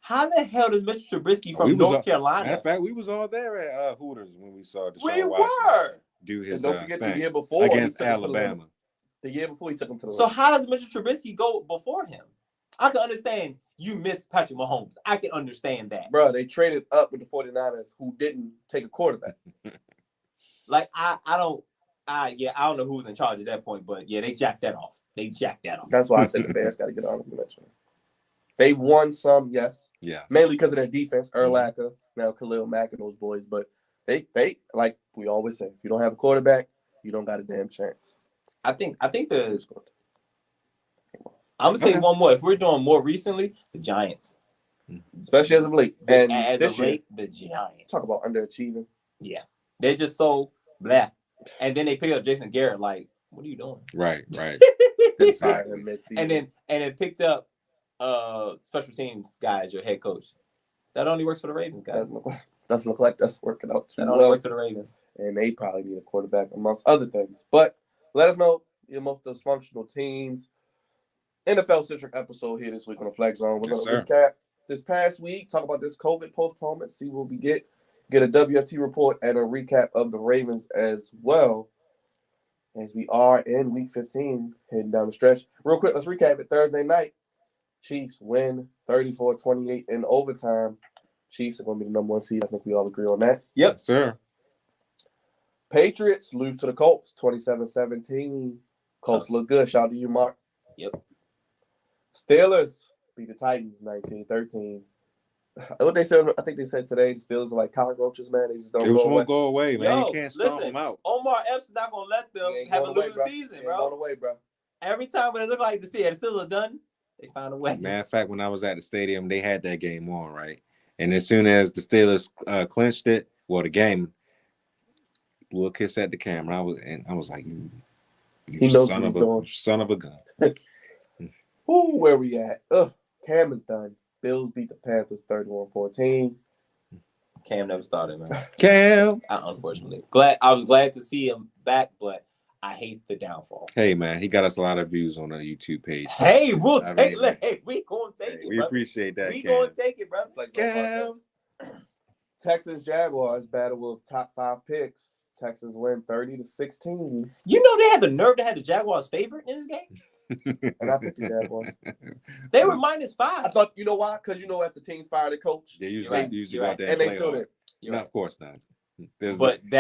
How the hell does Mr. Trubisky from North Carolina? Matter of fact, we was all there at Hooters when we saw Deshaun we Watson were. do his don't forget the year before against Alabama. The year before he took him to the So how does Mr. Trubisky go before him? I can understand you miss Patrick Mahomes. I can understand that. Bro, they traded up with the 49ers who didn't take a quarterback. Like, I don't know who was in charge at that point, but yeah, they jacked that off. That's why I said the Bears got to get on the mention. They won some, yes. Yeah. Mainly because of their defense, Urlacher, now Khalil Mack and those boys. But they like we always say, if you don't have a quarterback, you don't got a damn chance. I think I'm gonna say one more. If we're doing more recently, the Giants, especially as of late, and as of late, the Giants. Talk about underachieving. Yeah, they're just so blah. And then they pick up Jason Garrett. Like, what are you doing? Right. Fire Exactly. him mid-season. and it picked up special teams guy as your head coach. That only works for the Ravens, guys. Doesn't look like that's working out too That well. only works for the Ravens. And they probably need a quarterback amongst other things. But let us know your most dysfunctional teams. NFL-centric episode here this week on the Flex Zone. We're Yes, going to recap this past week, talk about this COVID postponement, see what we get a WFT report and a recap of the Ravens as well, as we are in Week 15, heading down the stretch. Real quick, let's recap it. Thursday night, Chiefs win 34-28 in overtime. Chiefs are going to be the number 1 seed. I think we all agree on that. Yep, sir. Patriots lose to the Colts 27-17. Colts look good. Shout out to you, Mark. Yep. Steelers beat the Titans 19-13. What they said, I think they said today, the Steelers are like cockroaches, man. They just don't It go away. won't go away, man. Yo, you can't stomp listen, them out. Omar Epps not gonna let them have a losing season, He ain't going bro. away, bro. Every time when it look like the Steelers are done, they find a way. Matter of fact, when I was at the stadium, they had that game on, right? And as soon as the Steelers clinched it, well, the game, little kiss at the camera. I was like, you He knows son what of he's doing. son of a gun. Ooh, where we at? Cam is done. Bills beat the Panthers 31-14. Cam never started, man. Cam. Unfortunately, I was glad to see him back, but I hate the downfall. Hey, man, he got us a lot of views on our YouTube page. So Hey, we'll I take. mean, Hey, we gonna take it. we brother. appreciate that, We Cam. gonna take it, brother. Flex Cam. Texans Jaguars battle with top 5 picks. Texans win 30-16. You know they had the nerve to have the Jaguars favorite in this game. And I picked the Jaguars. They were -5. I thought, you know why? Because after teams fire the coach, They You're right. usually You're got right. that and they play still on. did. You're No, right. of course not. There's But no.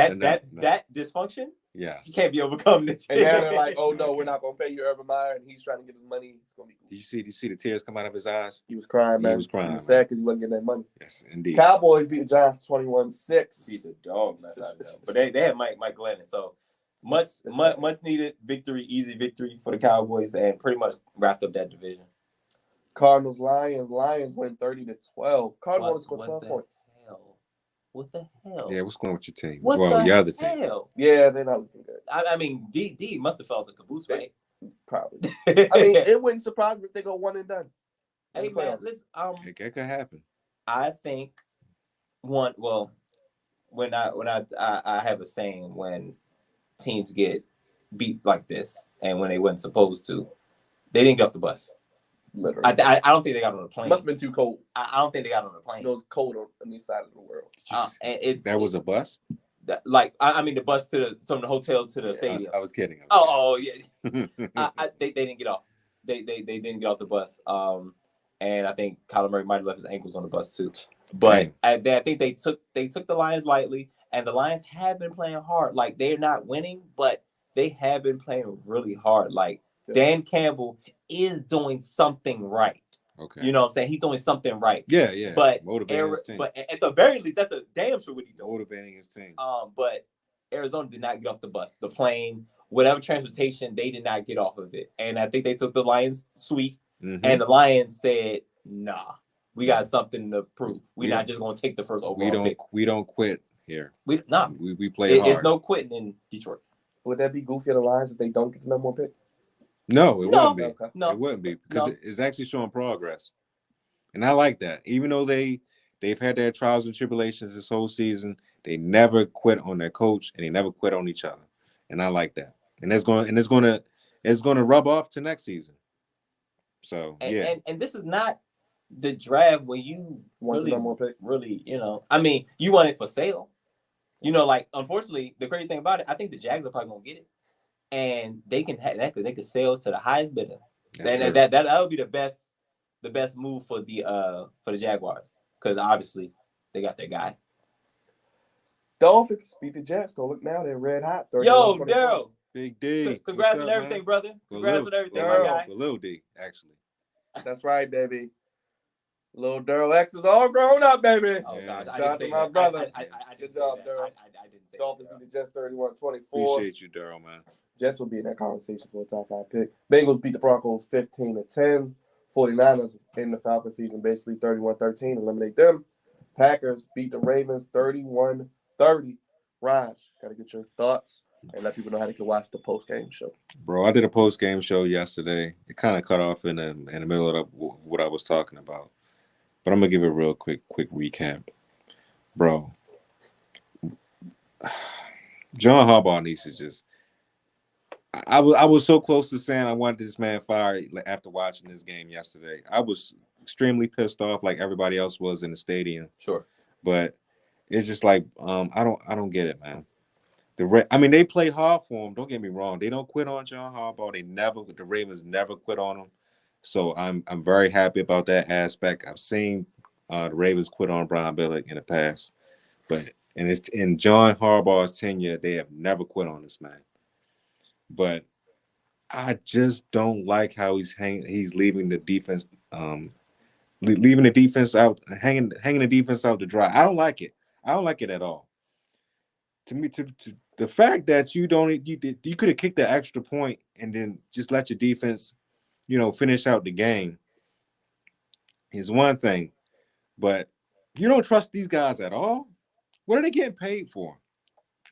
that dysfunction Yes. can't be overcome. This And year. now they're like, oh no, we're not gonna pay you, Urban Meyer, and he's trying to get his money. It's gonna be cool. Did you see the tears come out of his eyes? He was crying, He man. was crying, He was man. sad because he wasn't getting that money. Yes, indeed. Cowboys beat the Giants 21-6. beat the dog mess out of them. But they had Mike Glennon, so much needed victory, easy victory for the Cowboys, and pretty much wrapped up that division. Cardinals Lions win 30-12. Cardinals scored 12 points. What the hell? Yeah, what's going on with your team? What well, the your other team. hell? Yeah, they're not looking good. I mean, D must have felt the caboose, right? Probably. I mean, it wouldn't surprise me if they go one and done. Hey man, listen. It could happen. I think when I have a saying when teams get beat like this and when they weren't supposed to, they didn't get off the bus. Literally. I don't think they got on the plane. Must have been too cold. I don't think they got on the plane. It was cold on the side of the world. And That was a bus? I mean the bus from the hotel to the stadium. I was kidding. Yeah. They didn't get off. They didn't get off the bus. And I think Kyler Murray might have left his ankles on the bus too. But I think they took the Lions lightly, and the Lions have been playing hard. Like they're not winning, but they have been playing really hard. Like Dan Campbell is doing something right. Okay. You know what I'm saying? He's doing something right. Yeah. But motivating his team. But at the very least, that's a damn sure what he's doing. Motivating his team. But Arizona did not get off the bus, the plane, whatever transportation, they did not get off of it. And I think they took the Lions suite, and the Lions said, "Nah, we got something to prove. We're not just going to take the first overall pick. We don't quit here. We play hard. There's no quitting in Detroit. Would that be goofy of the Lions if they don't get the number 1 pick? No, it wouldn't be. Okay. No, it wouldn't be because it's actually showing progress, and I like that. Even though they've had their trials and tribulations this whole season, they never quit on their coach and they never quit on each other, and I like that. And it's going to rub off to next season. So and this is not the draft where you Want the number 1 pick? really, I mean, you want it for sale. Like unfortunately, the crazy thing about it, I think the Jags are probably gonna get it, and they can they could sell to the highest bidder. That'll be the best move for the Jaguars because obviously they got their guy. Dolphins beat the Jets. Don't look now; they're red hot. Yo, Daryl, Big D, congrats on everything, man? Brother. Congrats on everything, my guy. Lil D, actually. That's right, baby. Little Daryl X is all grown up, baby. Oh, God. Shout out to my brother. Good job, Daryl. I didn't say Dolphins beat the Jets 31-24. Appreciate you, Daryl, man. Jets will be in that conversation for a top 5 pick. Bengals beat the Broncos 15-10. 49ers in the Falcon season, basically 31-13, eliminate them. Packers beat the Ravens 31-30. Raj, got to get your thoughts and let people know how they can watch the post game show. Bro, I did a post game show yesterday. It kind of cut off in the middle of what I was talking about, but I'm gonna give it a real quick recap, bro. John Harbaugh needs to just. I was so close to saying I wanted this man fired after watching this game yesterday. I was extremely pissed off, like everybody else was in the stadium. Sure, but it's just like I don't get it, man. They play hard for him. Don't get me wrong. They don't quit on John Harbaugh. The Ravens never quit on him. So I'm very happy about that aspect. I've seen the Ravens quit on Brian Billick in the past, but it's in John Harbaugh's tenure, they have never quit on this man. But I just don't like how he's leaving the defense, leaving the defense out, hanging the defense out to dry. I don't like it. I don't like it at all. To me, to the fact that you could have kicked the extra point and then just let your defense, finish out the game is one thing, but you don't trust these guys at all. What are they getting paid for?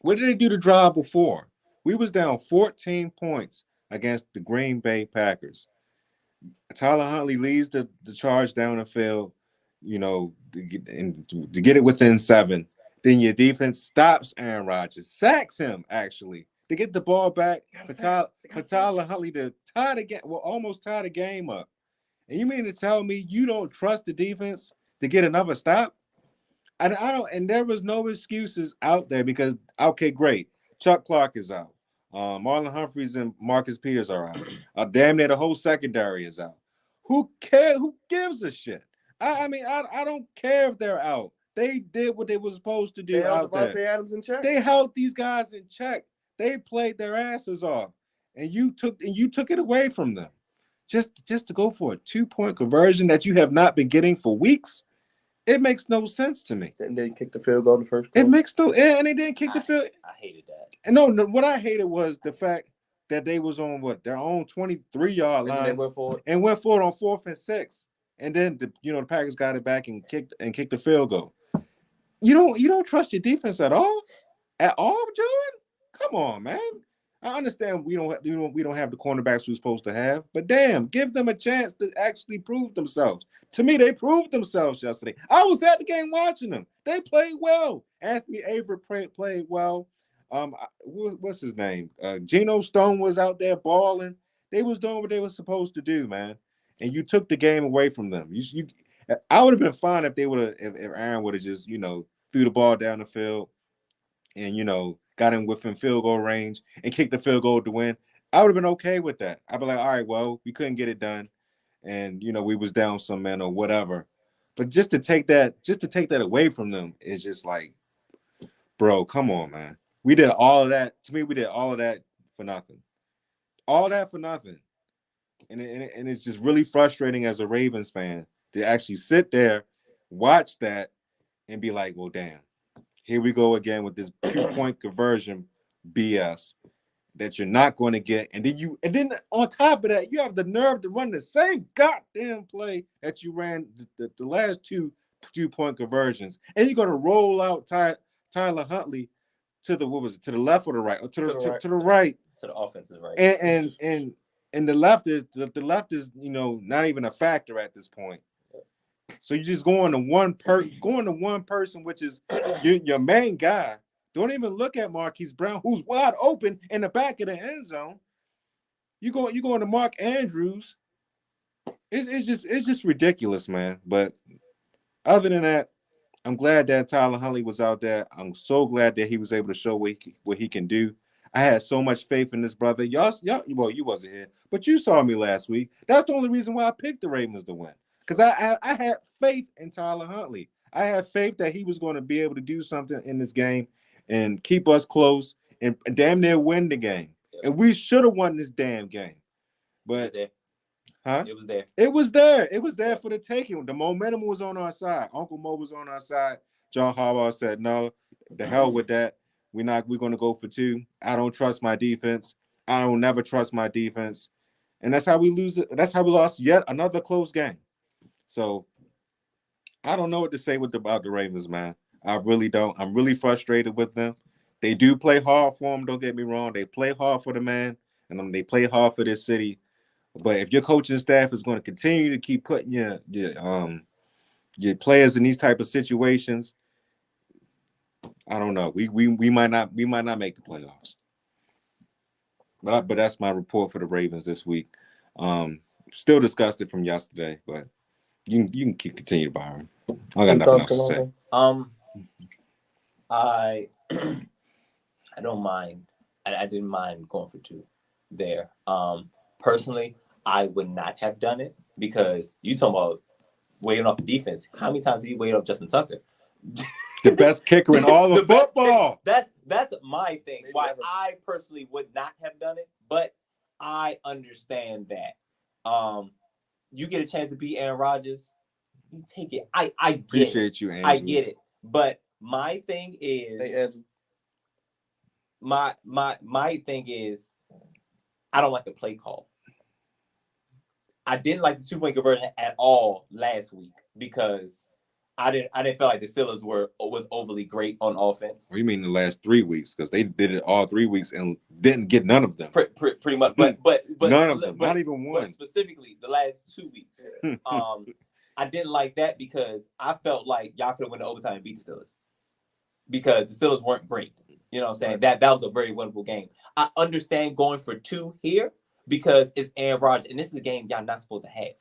What did they do the drive before? We was down 14 points against the Green Bay Packers. Tyler Huntley leads the charge down the field, to get it within 7. Then your defense stops Aaron Rodgers, sacks him actually to get the ball back for Tyler Huntley to almost tie the game up. And you mean to tell me you don't trust the defense to get another stop? I don't. And there was no excuses out there because okay, great. Chuck Clark is out. Marlon Humphreys and Marcus Peters are out. Damn near the whole secondary is out. Who cares? Who gives a shit? I don't care if they're out. They did what they were supposed to do They held out there. Devontae Adams in check. They held these guys in check. They played their asses off, and you took it away from them, just to go for a 2-point conversion that you have not been getting for weeks. It makes no sense to me. And they kicked the field goal in the first quarter. It makes no, and they didn't kick the field. I hated that. And no, what I hated was the fact that they was on their own 23-yard line and went for it on 4th and 6, and then the Packers got it back and kicked the field goal. You don't trust your defense at all, John? Come on, man. I understand we don't have the cornerbacks we're supposed to have, but damn, give them a chance to actually prove themselves. To me, they proved themselves yesterday. I was at the game watching them. They played well. Anthony Averett played well. What's his name? Geno Stone was out there balling. They was doing what they were supposed to do, man. And you took the game away from them. I would have been fine if Aaron would have just threw the ball down the field and got him within field goal range and kicked the field goal to win. I would have been okay with that. I'd be like, all right, well, we couldn't get it done, and we was down some men or whatever. But just to take that away from them is just like, bro, come on, man. We did all of that. To me, we did all of that for nothing. All that for nothing. And it's just really frustrating as a Ravens fan to actually sit there, watch that, and be like, well, damn, here we go again with this 2-point conversion BS that you're not going to get. And then on top of that, you have the nerve to run the same goddamn play that you ran the last 2-point conversions. And you're going to roll out Tyler Huntley to the left or the right? Or to the right. To the offensive right. And the left is not even a factor at this point. So you just going to one person, which is your main guy. Don't even look at Marquise Brown, who's wide open in the back of the end zone. You going to Mark Andrews. It's just ridiculous, man. But other than that, I'm glad that Tyler Huntley was out there. I'm so glad that he was able to show what he can do. I had so much faith in this brother. Y'all, well, you wasn't here, but you saw me last week. That's the only reason why I picked the Ravens to win. Because I had faith in Tyler Huntley. I had faith that he was going to be able to do something in this game and keep us close and damn near win the game. Yep. And we should have won this damn game. But It was there. It was there. It was there for the taking. The momentum was on our side. Uncle Mo was on our side. John Harbaugh said, no, the hell with that. We're going to go for 2. I don't trust my defense. I don't never trust my defense. And that's how we lose it. That's how we lost yet another close game. So I don't know what to say about the Ravens, man. I really don't. I'm really frustrated with them They do play hard for him. Don't get me wrong. They play hard for the man, and they play hard for this city. But if your coaching staff is going to continue to keep putting your players in these type of situations, I don't know. We might not make the playoffs. But that's my report for the Ravens this week. Still disgusted from yesterday, but you can continue, Byron. I got nothing else to say. I don't mind. I didn't mind going for 2 there. Personally, I would not have done it because you talking about waiting off the defense. How many times did he wait off Justin Tucker? The best kicker in all of football. That's my thing. Why I personally would not have done it, but I understand that. You get a chance to beat Aaron Rodgers, you take it. I Appreciate you, Andrew. I get it. But my thing is, Hey, Andrew. my thing is, I don't like the play call. I didn't like the 2-point conversion at all last week because I didn't feel like the Steelers was overly great on offense. What do you mean the last 3 weeks? Because they did it all 3 weeks and didn't get none of them. Pretty much, but none of them, not even one. But specifically, the last 2 weeks, I didn't like that because I felt like y'all could have went to overtime and beat the Steelers because the Steelers weren't great. You know what I'm saying? That was a very winnable game. I understand going for 2 here because it's Aaron Rodgers, and this is a game y'all not supposed to have.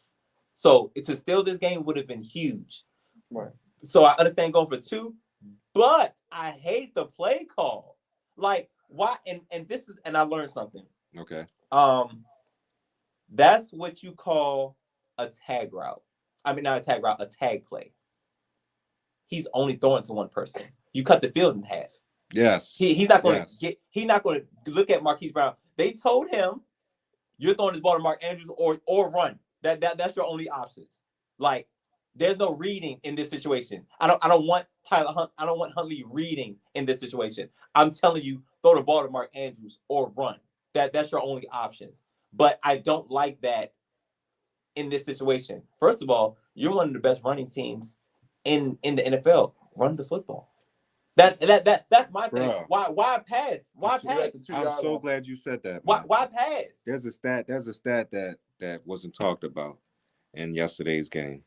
So to steal this game would have been huge. Right. So I understand going for 2, but I hate the play call. Like why? And this is, and I learned something. Okay. That's what you call a tag route. I mean, not a tag route, a tag play. He's only throwing to one person. You cut the field in half. Yes. He's not going to He's not going to look at Marquise Brown. They told him, "You're throwing this ball to Mark Andrews or run. That's your only options." Like, there's no reading in this situation. I don't want Tyler Hunt. I don't want Huntley reading in this situation. I'm telling you, throw the ball to Mark Andrews or run. That's your only options. But I don't like that in this situation. First of all, you're one of the best running teams in the NFL. Run the football. That's my thing. Bruh. Why pass? Why pass? I'm so glad you said that. Why pass? There's a stat that wasn't talked about in yesterday's game.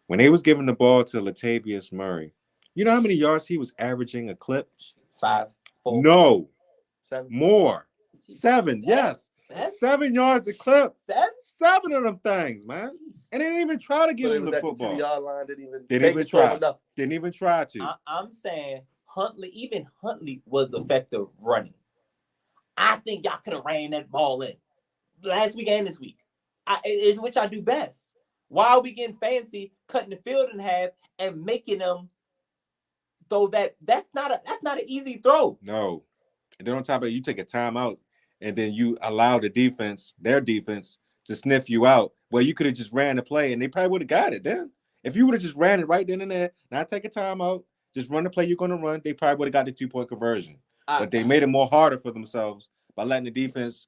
When they was giving the ball to Latavius Murray, you know how many yards he was averaging a clip? 5, 4. No. 7. More. 7, yes. 7 yards a clip. 7 of them things, man. And they didn't even try to give him the football. The 2-yard line didn't even try to. I'm saying Huntley was effective running. I think y'all could have ran that ball in last week and this week. It's which I do best. Why are we getting fancy, cutting the field in half and making them throw that? That's not an easy throw. No. And then on top of it, you take a timeout and then you allow their defense, to sniff you out. Well, you could have just ran the play and they probably would have got it then. If you would have just ran it right then and there, not take a timeout, just run the play you're going to run, they probably would have got the 2-point conversion. But they made it more harder for themselves by letting the defense,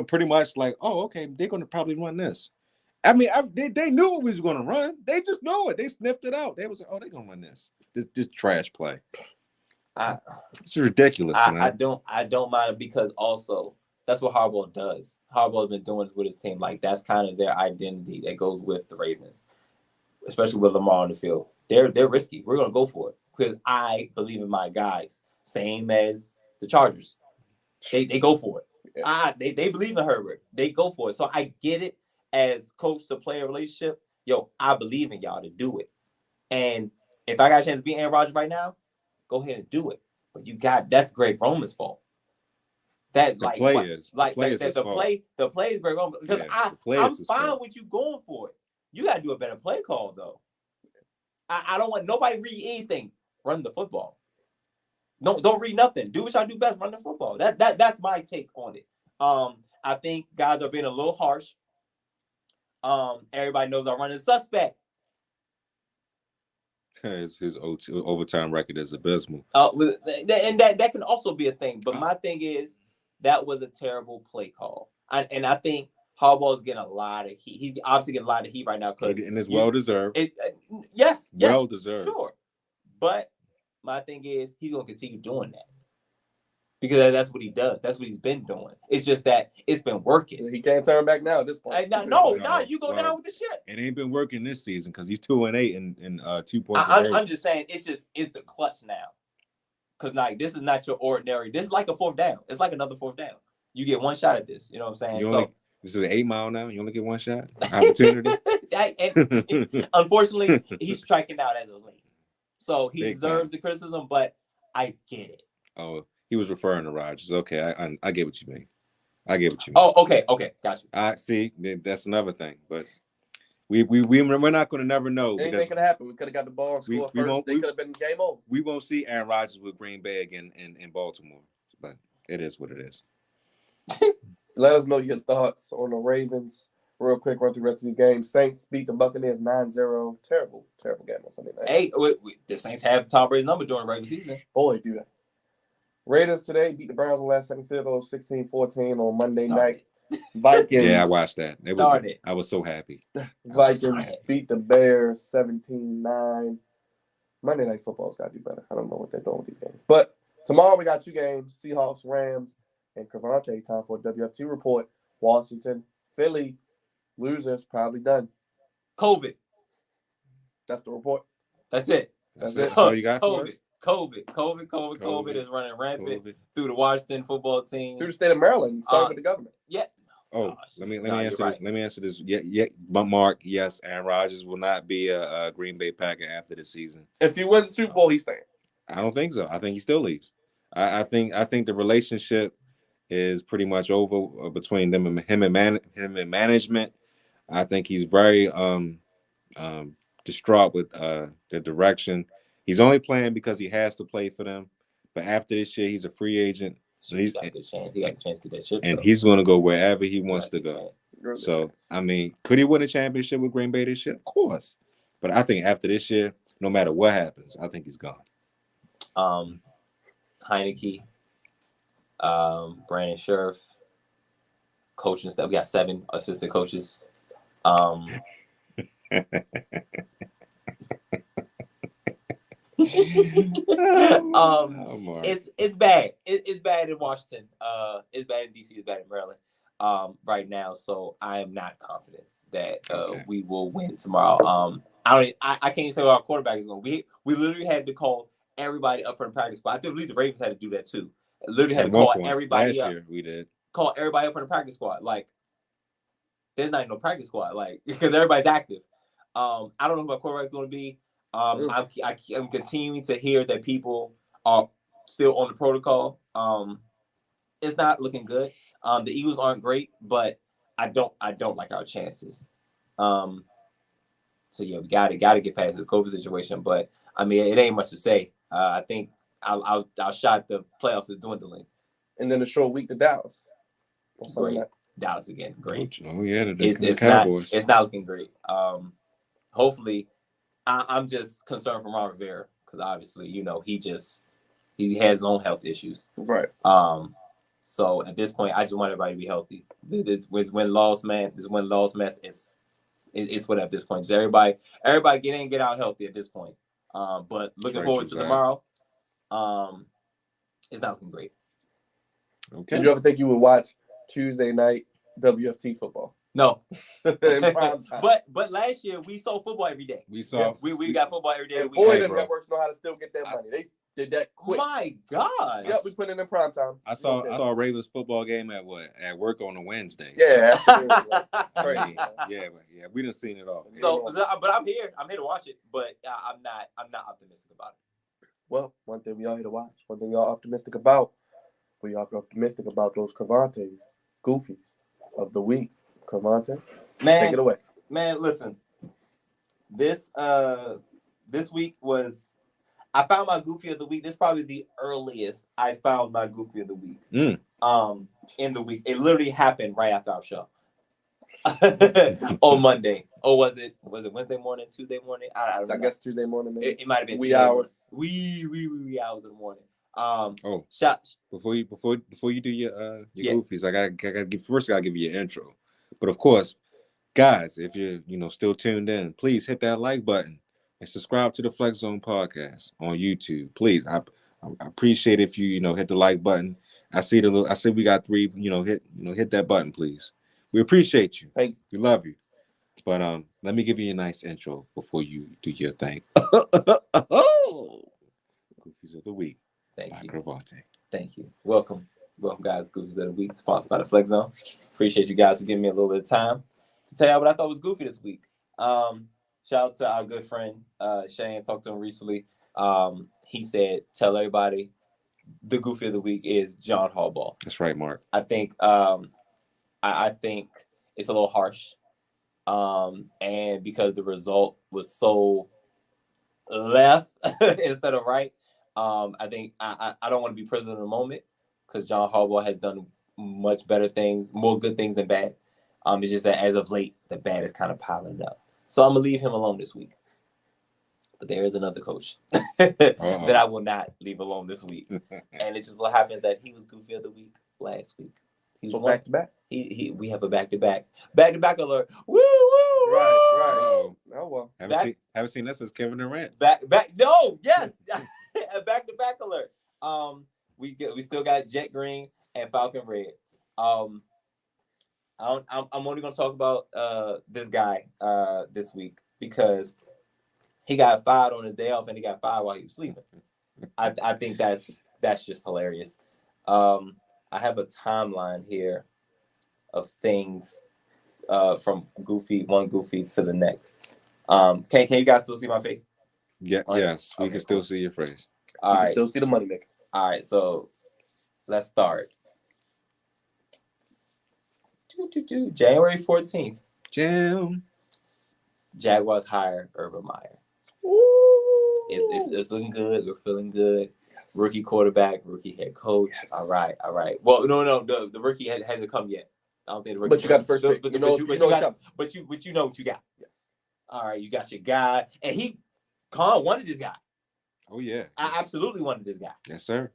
pretty much like, oh, okay, they're going to probably run this. I mean, they knew what we was going to run. They just know it. They sniffed it out. They was like, oh, they're going to run this. This trash play. It's ridiculous, man. I don't mind it because also that's what Harbaugh does. Harbaugh's been doing this with his team. Like, that's kind of their identity that goes with the Ravens, especially with Lamar on the field. They're risky. We're going to go for it because I believe in my guys, same as the Chargers. They go for it. Yeah. They believe in Herbert. They go for it. So I get it as coach to player relationship. Yo, I believe in y'all to do it. And if I got a chance to beat Aaron Rodgers right now, go ahead and do it. But that's Greg Roman's fault. The play is Greg Roman. Because I'm fine with you going for it. You got to do a better play call, though. I don't want nobody read anything. Run the football. No, don't read nothing. Do what y'all do best. Run the football. That's my take on it. I think guys are being a little harsh. Everybody knows I'm running suspect. His overtime record is abysmal. And that can also be a thing. But my thing is that was a terrible play call. And I think Harbaugh is getting a lot of heat. He's obviously getting a lot of heat right now. And it's well-deserved. Yes. Well-deserved. Sure. But my thing is he's going to continue doing that. because that's what he does. That's what he's been doing. It's just that it's been working. He can't turn back now at this point. No, you go down with the shit. It ain't been working this season because he's 2-8 in 2 points. I'm just saying it's the clutch now. Because like this is not your ordinary. This is like a fourth down. It's like another fourth down. You get one shot at this. You know what I'm saying? This is an 8 mile now. You only get one shot. Opportunity. and unfortunately, he's striking out as of late. So he Big deserves time. the criticism, but I get it. Oh, he was referring to Rodgers. Okay, I get what you mean. I get what you mean. Oh, okay, got you. I see. That's another thing, but we're not going to never know. Anything could happen. We could have got the ball and scored first. They could have been game over. We won't see Aaron Rodgers with Green Bay again in Baltimore, but it is what it is. Let us know your thoughts on the Ravens. Real quick, run through the rest of these games. Saints beat the Buccaneers 9-0. Terrible game on Sunday night. Hey, the Saints have Tom Brady's number during the regular season. Boy, do that. Raiders today beat the Browns on last second field goal 16-14 on Monday night. Vikings. Yeah, I watched that. I was so happy. Vikings beat the Bears 17-9. Monday Night Football's got to do better. I don't know what they're doing with these games. But tomorrow we got 2 games, Seahawks, Rams, and Crevonte. Time for a WFT report. Washington, Philly, losers probably done. COVID. That's the report. That's it. That's it. it. That's all you got for us? COVID is running rampant through the Washington football team. Through the state of Maryland, starting with the government. Yeah. Oh, let me answer this. Let me answer this. Yeah, but Mark, yes, Aaron Rodgers will not be a Green Bay Packer after the season. If he wins the Super Bowl, he's staying. I don't think so. I think he still leaves. I think the relationship is pretty much over between them and him and management. I think he's very distraught with the direction. He's only playing because he has to play for them. But after this year, he's a free agent. So he got the chance to get that ship. And he's going to go wherever he wants to go. So, I mean, could he win a championship with Green Bay this year? Of course. But I think after this year, no matter what happens, I think he's gone. Heineke, Brandon Scherf, coaching staff. We got 7 assistant coaches. It's bad. It's bad in Washington. It's bad in DC. It's bad in Maryland. Right now. So I am not confident that we will win tomorrow. I can't even say what our quarterback is going to be. We literally had to call everybody up for the practice squad. I believe the Ravens had to do that too. Literally had to call everybody up. Last year we did. Call everybody up for the practice squad. Like, there's not even no practice squad. Like, because everybody's active. I don't know who my quarterback is going to be. I'm continuing to hear that people are still on the protocol. It's not looking good. The Eagles aren't great, but I don't like our chances. So yeah, we gotta get past this COVID situation. But I mean, it ain't much to say. I think our shot the playoffs is dwindling. And then a short week to Dallas. Great. Dallas again, great. Oh yeah, the Cowboys. It's not looking great. Hopefully, I'm just concerned for Ron Rivera because obviously, he has his own health issues. Right. So at this point, I just want everybody to be healthy. This win-loss mess. It's whatever at this point. Just everybody get in, get out healthy at this point. But looking forward to tomorrow. It's not looking great. Okay. Did you ever think you would watch Tuesday night WFT football? No. But last year we saw football every day. We got football every day. Boy, the networks know how to still get their money. They did that quick. My God. Yep, we put it in prime time. I saw a Ravens football game at work on a Wednesday. Yeah, absolutely. Crazy. Yeah, we done seen it all. So, but I'm here to watch it, but I'm not optimistic about it. Well, one thing we all here to watch. One thing we are optimistic about. We are optimistic about those Crevontes, Goofies of the week. Crevonte, take it away. Man, listen. This week was, I found my Goofy of the week. This is probably the earliest I found my Goofy of the week. In the week. It literally happened right after our show. On Monday. Or was it Wednesday morning, Tuesday morning? I guess Tuesday morning. Maybe. It might have been wee hours. Wee hours in the morning. Shots. Before you do your Goofies, I gotta give you your intro. But of course, guys, if you're still tuned in, please hit that like button and subscribe to the Flex Zone podcast on YouTube. Please, I appreciate if you hit the like button. I see we got 3. Hit that button, please. We appreciate you. Thank We love you. But let me give you a nice intro before you do your thing. Goofies of the Week by Crevonte. Thank you. Welcome, guys. Goofies of the Week, sponsored by the Flex Zone. Appreciate you guys for giving me a little bit of time to tell you what I thought was goofy this week. Shout out to our good friend Shane. Talked to him recently. He said, "Tell everybody the goofy of the week is John Harbaugh." That's right, Mark. I think I think it's a little harsh, and because the result was so left instead of right. I think I don't want to be prisoner of the moment because John Harbaugh has done much better things, more good things than bad. It's just that as of late, the bad is kind of piling up. So I'm gonna leave him alone this week. But there is another coach that I will not leave alone this week, and it just so happens that he was goofy of the week last week. So back to back. We have a back to back alert. Woo woo! Right. Oh well. Haven't seen this since Kevin Durant. Back. No, yes, a back to back alert. We still got Jet Green and Falcon Red. I'm only gonna talk about this guy this week because he got fired on his day off and he got fired while he was sleeping. I think that's just hilarious. I have a timeline here of things from one goofy to the next. Can you guys still see my face? Yeah, yes, we can still see your face. All right, still see the money maker. All right, so let's start. January 14th. Jaguars hire Urban Meyer. It's looking good. We're feeling good. Yes. Rookie quarterback, rookie head coach. Yes. All right. Well, no, the rookie hasn't come yet. I don't think the rookie. But you got the first pick. But you know what you got. Yes. All right, you got your guy, and Khan wanted this guy. Oh yeah. I absolutely wanted this guy. Yes, sir.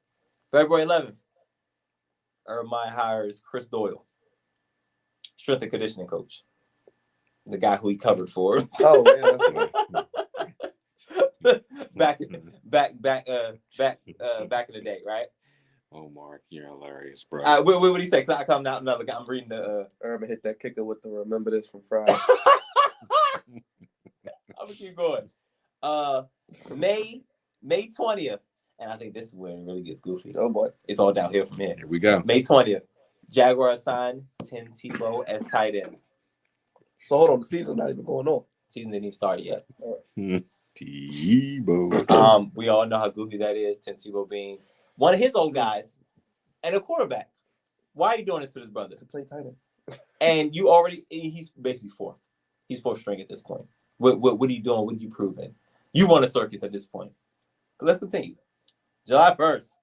February 11th. Urban Meyer hires Chris Doyle, strength and conditioning coach, the guy who he covered for. Oh yeah. back in the day, right? Oh, Mark, you're hilarious, bro. What did he say? I come out another guy. I'm reading the. Urban hit that kicker with the remember this from Friday. I'm gonna keep going. May 20th, and I think this is where it really gets goofy. Oh boy, it's all downhill from here. Here we go. May 20th, Jaguars signed Tim Tebow as tight end. So hold on, the season's not even going on. Season didn't even start yet. Tebow. We all know how goofy that is. Tim Tebow being one of his own guys and a quarterback. Why are you doing this to his brother? To play tight end. And he's basically fourth. He's fourth string at this point. What are you doing? What are you proving? You want a circus at this point. But let's continue. July 1st,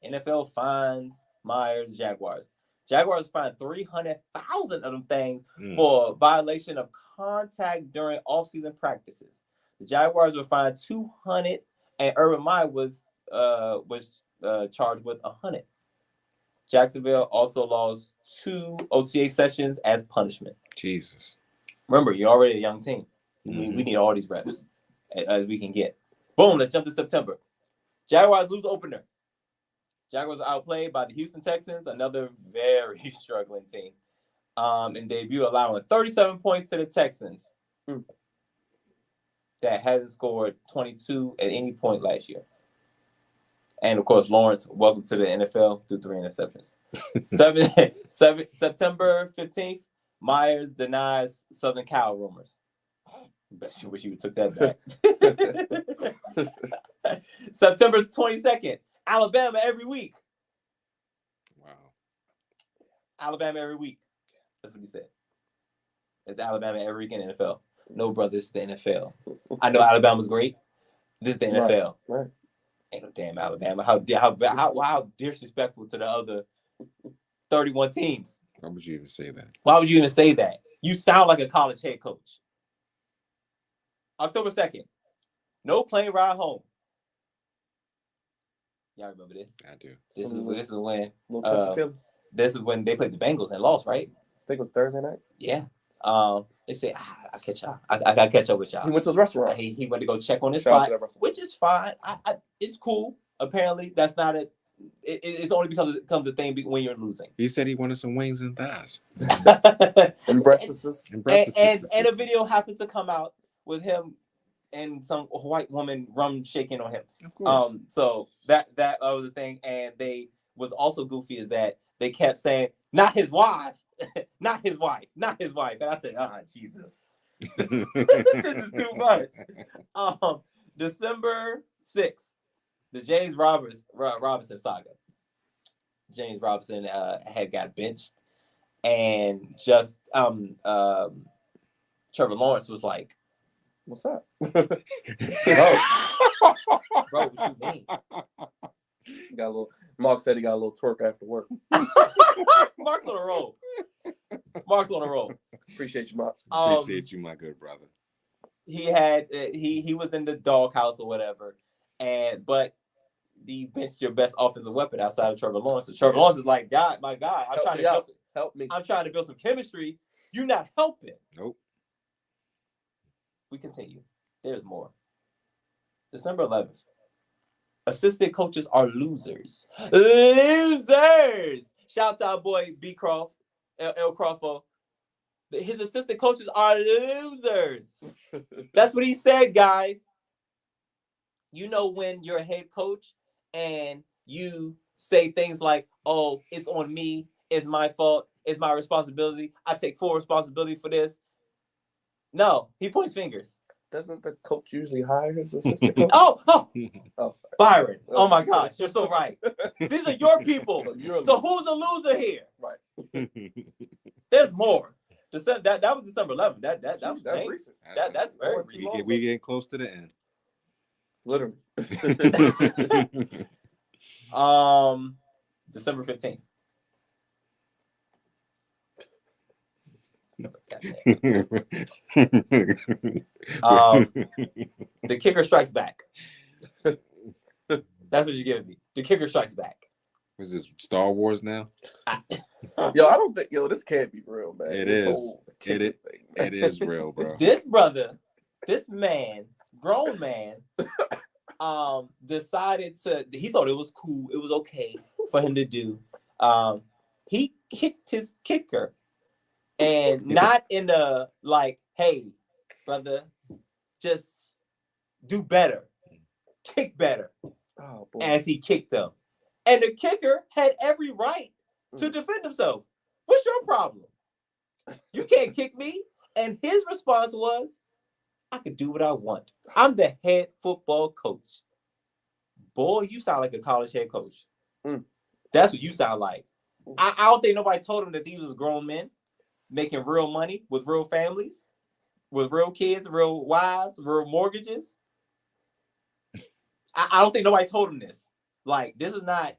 NFL fines Myers Jaguars. Jaguars fined 300,000 of them things for violation of contact during off-season practices. The Jaguars were fined 200, and Urban Meyer was charged with 100. Jacksonville also lost 2 OTA sessions as punishment. Jesus. Remember, you're already a young team. We need all these reps as we can get. Boom, let's jump to September. Jaguars lose opener. Jaguars are outplayed by the Houston Texans, another very struggling team. In debut, allowing 37 points to the Texans that hasn't scored 22 at any point last year. And, of course, Lawrence, welcome to the NFL through 3 interceptions. September 15th, Myers denies Southern Cal rumors. Bet you wish you took that back. September 22nd, Alabama every week. Wow. Alabama every week. That's what he said. It's Alabama every week in the NFL. No, brother, it's the NFL. I know Alabama's great. This is the NFL. Right. Ain't no damn Alabama. How disrespectful to the other 31 teams. Why would you even say that? Why would you even say that? You sound like a college head coach. October 2nd. No plane ride home. Y'all remember this? I do. This is when this is when they played the Bengals and lost, right? I think it was Thursday night. Yeah. They said, I catch y'all. I gotta catch up with y'all. He went to his restaurant. He went to go check on his spot, which is fine. It's cool. Apparently, that's not it's only because it becomes a thing when you're losing. He said he wanted some wings and thighs. And breasts. And a video happens to come out with him and some white woman rum shaking on him. Of course. So that was the thing. And they was also goofy is that they kept saying, not his wife, not his wife, not his wife. And I said, Jesus. This is too much. December 6th, the James Robinson saga. James Robinson had got benched, and just Trevor Lawrence was like, "What's up, bro, what you mean?" Got a little. Mark said he got a little twerk after work. Mark's on a roll. Mark's on a roll. Appreciate you, Mark. Appreciate you, my good brother. He had he was in the doghouse or whatever, but he benched your best offensive weapon outside of Trevor Lawrence. So Trevor Lawrence is like, God, my God, I'm trying to build some chemistry. You're not helping. Nope. We continue. There's more. December 11th. Assistant coaches are losers. Losers! Shout out boy B. Croft, L. Crawford. His assistant coaches are losers. That's what he said, guys. You know when you're a head coach and you say things like, oh, it's on me, it's my fault, it's my responsibility, I take full responsibility for this. No, he points fingers. Doesn't the coach usually hire his assistant coach? Oh, Byron. Oh my gosh, you're so right. These are your people. So who's the loser here? Right. There's more. That was December 11th. That's recent. That's very recent. We getting close to the end. Literally. December 15th. The kicker strikes back. That's what you're giving me. The kicker strikes back. Was this Star Wars now? I don't think this can't be real, man. It is. It is real, bro. This brother, this man, grown man, decided he thought it was cool, it was okay for him to do. He kicked his kicker. And not in the like, hey, brother, just do better. Kick better. Oh, boy. As he kicked him. And the kicker had every right to defend himself. What's your problem? You can't kick me. And his response was, I could do what I want. I'm the head football coach. Boy, you sound like a college head coach. That's what you sound like. I don't think nobody told him that these was grown men making real money with real families, with real kids, real wives, real mortgages. I don't think nobody told him this. Like, this is not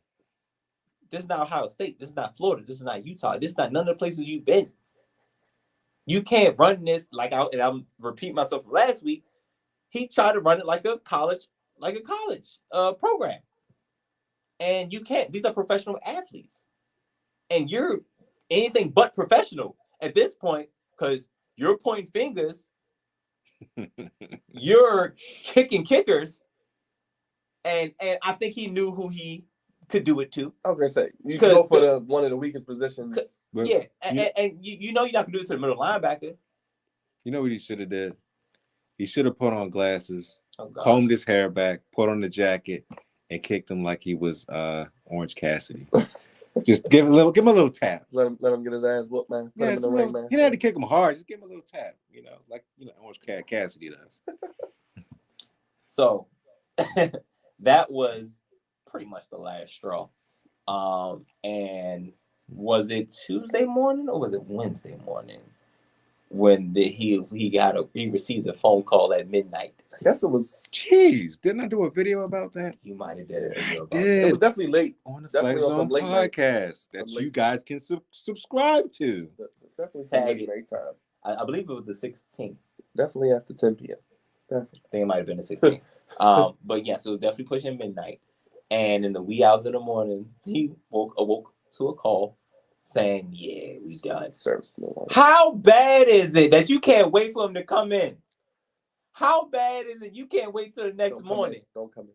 Ohio State. This is not Florida. This is not Utah. This is not none of the places you've been. You can't run this and I'm repeating myself from last week. He tried to run it like a college program. And you can't. These are professional athletes. And you're anything but professional at this point, because you're pointing fingers, you're kicking kickers, and I think he knew who he could do it to. I was gonna say you go for one of the weakest positions. Yeah, and you know you're not gonna do it to the middle linebacker. You know what he should have did? He should have put on glasses, combed his hair back, put on the jacket, and kicked him like he was Orange Cassidy. Just give him a little tap. Let him get his ass whooped, man. Put him in the ring, man. He didn't have to kick him hard. Just give him a little tap, like Orange Cassidy does. So that was pretty much the last straw. And was it Tuesday morning or was it Wednesday morning when he received a phone call at midnight? I guess it was. Jeez, didn't I do a video about that? You might have did a video about that. It was definitely late on the Flex Zone podcast that you guys can subscribe to. Definitely some late time. I believe it was the 16th. Definitely after 10 p.m. Definitely. I think it might have been the 16th. But yes, it was definitely pushing midnight. And in the wee hours of the morning, he awoke to a call saying, yeah, we done. Service no longer. How bad is it that you can't wait for him to come in? How bad is it you can't wait till the next morning? Don't come in.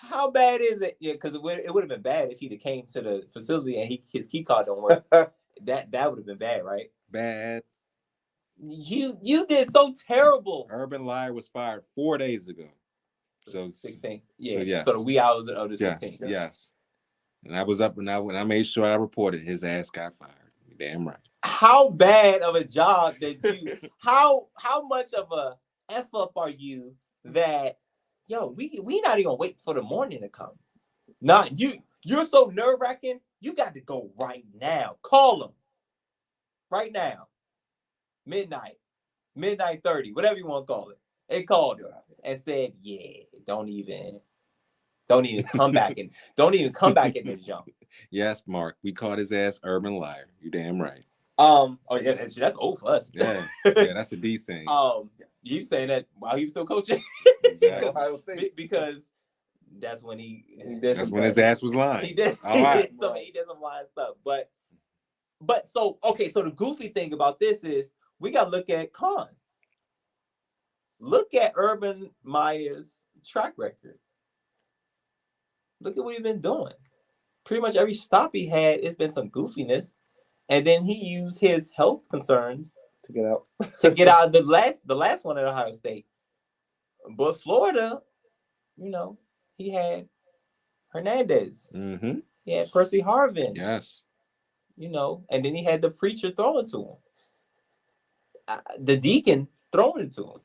How bad is it? Yeah, because it would have been bad if he'd have came to the facility and his key card don't work. that would have been bad, right? Bad. You did so terrible. Urban Liar was fired 4 days ago. So 16. Yeah. So, yes. So the wee hours of the 16. Yes. And I was up when I made sure I reported his ass got fired. You're damn right. How bad of a job did you? how much of a f up are you that we not even wait for the morning to come? Not you. You're so nerve wracking. You got to go right now. Call them right now. Midnight 30, whatever you want to call it. They called her and said, "Yeah, don't even come back and don't even come back in this jump." Yes, Mark. We called his ass Urban Liar. You damn right. Oh yeah, that's old for us. Yeah, that's a D thing. You saying that while he was still coaching? Exactly. Ohio State. Because that's when that's when his ass was lying. He did. All right. He did some lying stuff. But so the goofy thing about this is we got to look at Khan. Look at Urban Meyer's track record. Look at what he's been doing. Pretty much every stop he had, it's been some goofiness. And then he used his health concerns to get out. Of the last one at Ohio State. But Florida, he had Hernandez. Mm-hmm. He had Percy Harvin. Yes. And then he had the preacher throwing to him. The deacon throwing it to him.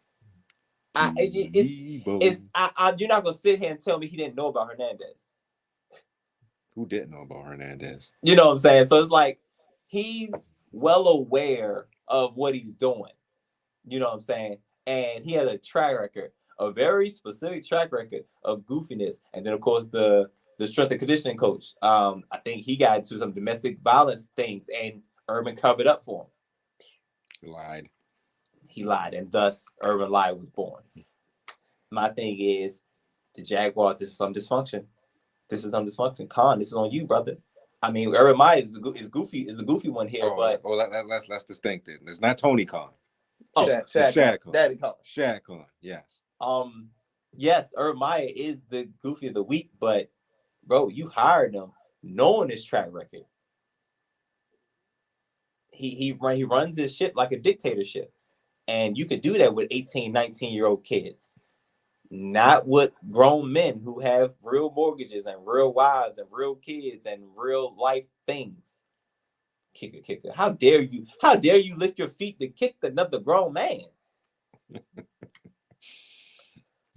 You're not gonna sit here and tell me he didn't know about Hernandez. Who didn't know about Hernandez? You know what I'm saying? So it's like he's well aware of what he's doing. You know what I'm saying? And he has a track record, a very specific track record of goofiness. And then of course the strength and conditioning coach. I think he got into some domestic violence things, and Urban covered up for him. He lied, and thus Urban Liar was born. My thing is, the Jaguars, this is some dysfunction. Khan, this is on you, brother. I mean, Urban Meyer is the goofy one here, but let's distinct it. It's not Tony Khan. Oh, Shad Khan. Daddy Khan. Shad Khan, yes. Yes, Urban Meyer is the goofy of the week, but bro, you hired him knowing his track record. He runs his shit like a dictatorship. And you could do that with 18, 19-year-old kids. Not with grown men who have real mortgages and real wives and real kids and real life things. Kicker. How dare you lift your feet to kick another grown man?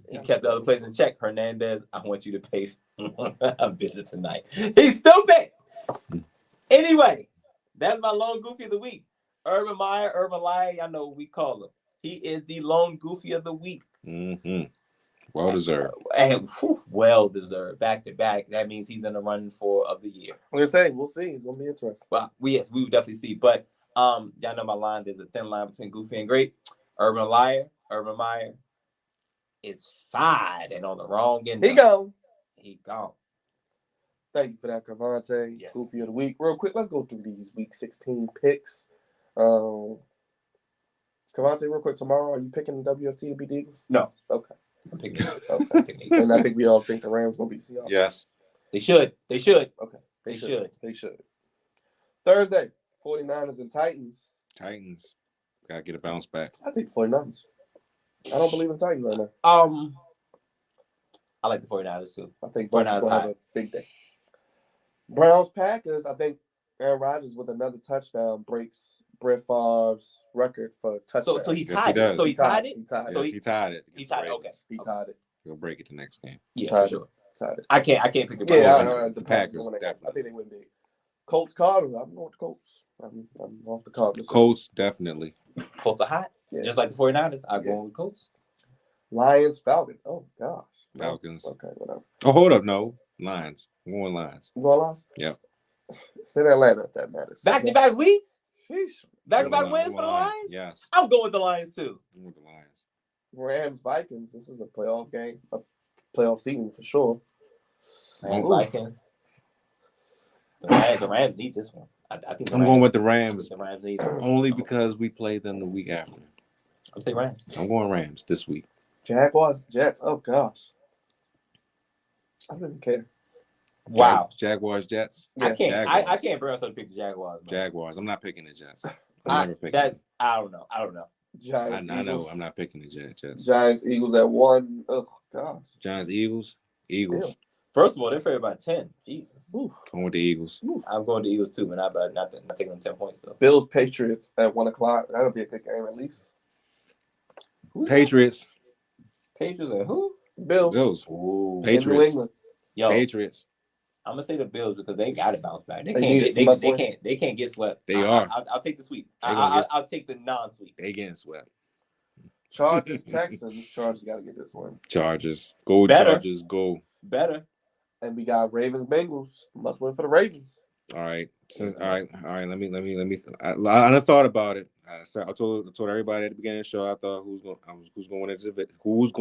He kept the other players in check. Hernandez, I want you to pay a visit tonight. He's stupid. Anyway, that's my lone goofy of the week. Urban Meyer, Urban Liar, y'all know what we call him. He is the lone goofy of the week. Mm-hmm. Well deserved. And well deserved. Back to back. That means he's in the running for of the year. I'm gonna say, we'll see. It's gonna be interesting. Well, we would definitely see. But y'all know my line. There's a thin line between goofy and great. Urban Liar, Urban Meyer is fired and on the wrong end. He gone. Thank you for that, Crevonte. Yes. Goofy of the week. Real quick, let's go through these week 16 picks. Crevonte, real quick, tomorrow, are you picking the WFT to beat the Eagles? No. Okay. I'm picking it. Okay. And I think we all think the Rams will beat the Seahawks. Yes. They should. Okay. They should. Thursday, 49ers and Titans. Gotta get a bounce back. I take the 49ers. I don't believe in the Titans right now. I like the 49ers too. I think Bucks will have a big day. Browns Packers, I think Aaron Rodgers with another touchdown breaks Brett Favre's record for touchdowns. So he tied it. So he tied it. He tied it. He tied it. Okay. He tied it. He'll break it the next game. Yeah, for sure. Tied it. I can't pick the Browns. The Packers definitely. I think they win big. Colts Cardinals. I'm going with the Colts. I'm off the Cardinals. Colts definitely. Colts are hot. Yeah. Just like the 49ers. I'm going with Colts. Lions Falcons. Oh gosh. Falcons. Okay, whatever. Oh, hold up. No. Lions. I'm going Lions. You going Lions? Yeah. Say Atlanta if that matters. Back-to-back weeks? Sheesh. Back-to-back wins for the Lions? Yes. I'm going with the Lions too. I'm with the Lions. Rams Vikings. This is a playoff game. A playoff season for sure. Rams Vikings. The Rams need this one. I think I'm going with the Rams. The Rams need only because we play them the week after. I'm saying Rams. I'm going Rams this week. Jaguars, Jets. Oh gosh. I don't even care. Wow. Jaguars, Jets. Yeah. I can't. Jaguars. I can't bring myself to pick the Jaguars. Man. Jaguars. I'm not picking the Jets. I'm never picking. I don't know. Giants, I know. Eagles. I'm not picking the Jets. Giants, Eagles at 1. Oh gosh. Giants, Eagles. First of all, they're favored by 10. Jesus. Ooh. Going with the Eagles. I'm going to Eagles too, but not taking them 10 points though. Bills, Patriots at 1 o'clock. That'll be a good game at least. Patriots. Patriots and who? Bills. Ooh. In New Patriots. England. Yo, Patriots. I'm gonna say the Bills because they got to bounce back. They can't get swept. They are. I'll take the sweep. They gonna I'll take the non-sweep. They getting swept. Chargers, Texans. Chargers got to get this one. Chargers. Go Better. Chargers. Go. Better. And we got Ravens, Bengals. Must win for the Ravens. All right. All right. Let me. I thought about it. I told everybody at the beginning of the show. I thought who's going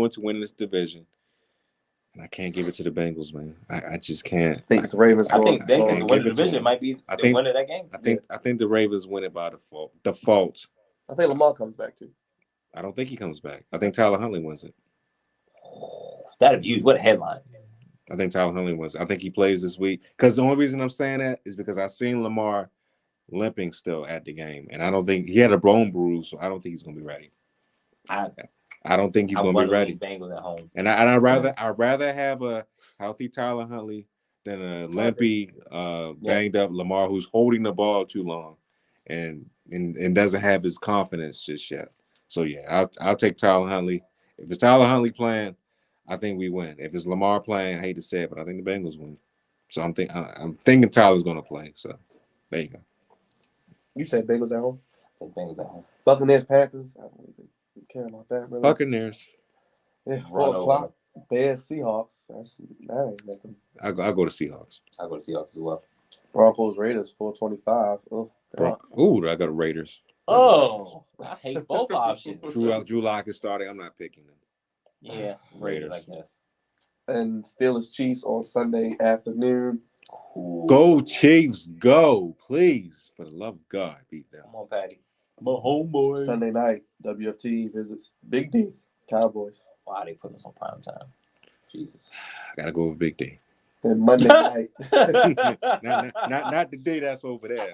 to win this division, and I can't give it to the Bengals, man. I just can't. I think it's the Ravens. I think they can't win give the it to division them. might be I winning that game. I think the Ravens win it by default. I think Lamar comes back too. I don't think he comes back. I think Tyler Huntley wins it. That'd be huge. What a headline. I think Tyler Huntley wins. I think he plays this week. Because the only reason I'm saying that is because I've seen Lamar limping still at the game. And I don't think he had a bone bruise, so I don't think he's gonna be ready. I don't think he's gonna be ready. Bengals at home. And I'd rather have a healthy Tyler Huntley than a limpy, banged up Lamar who's holding the ball too long and doesn't have his confidence just yet. So yeah, I'll take Tyler Huntley. If it's Tyler Huntley playing, I think we win. If it's Lamar playing, I hate to say it, but I think the Bengals win. So I'm thinking Tyler's going to play. So there you go. You said Bengals at home? I take Bengals at home. Buccaneers, Panthers. I don't even care about that, really. Buccaneers. Yeah, 4 o'clock. Bears, Seahawks. That ain't nothing. I'll go to Seahawks. I'll go to Seahawks as well. Broncos, Raiders, 4:25. Oh, God. Ooh, I got Raiders. Oh, I hate both options. Drew Lock is starting. I'm not picking them. Yeah, Raiders, I guess. And Steelers, Chiefs on Sunday afternoon. Ooh. Go Chiefs, go, please. For the love of God, beat them. Come on, Patty. I'm a homeboy. Sunday night, WFT visits Big D, Cowboys. Why they put us on prime time? Jesus. I gotta go with Big D. And Monday night. not the day that's over there.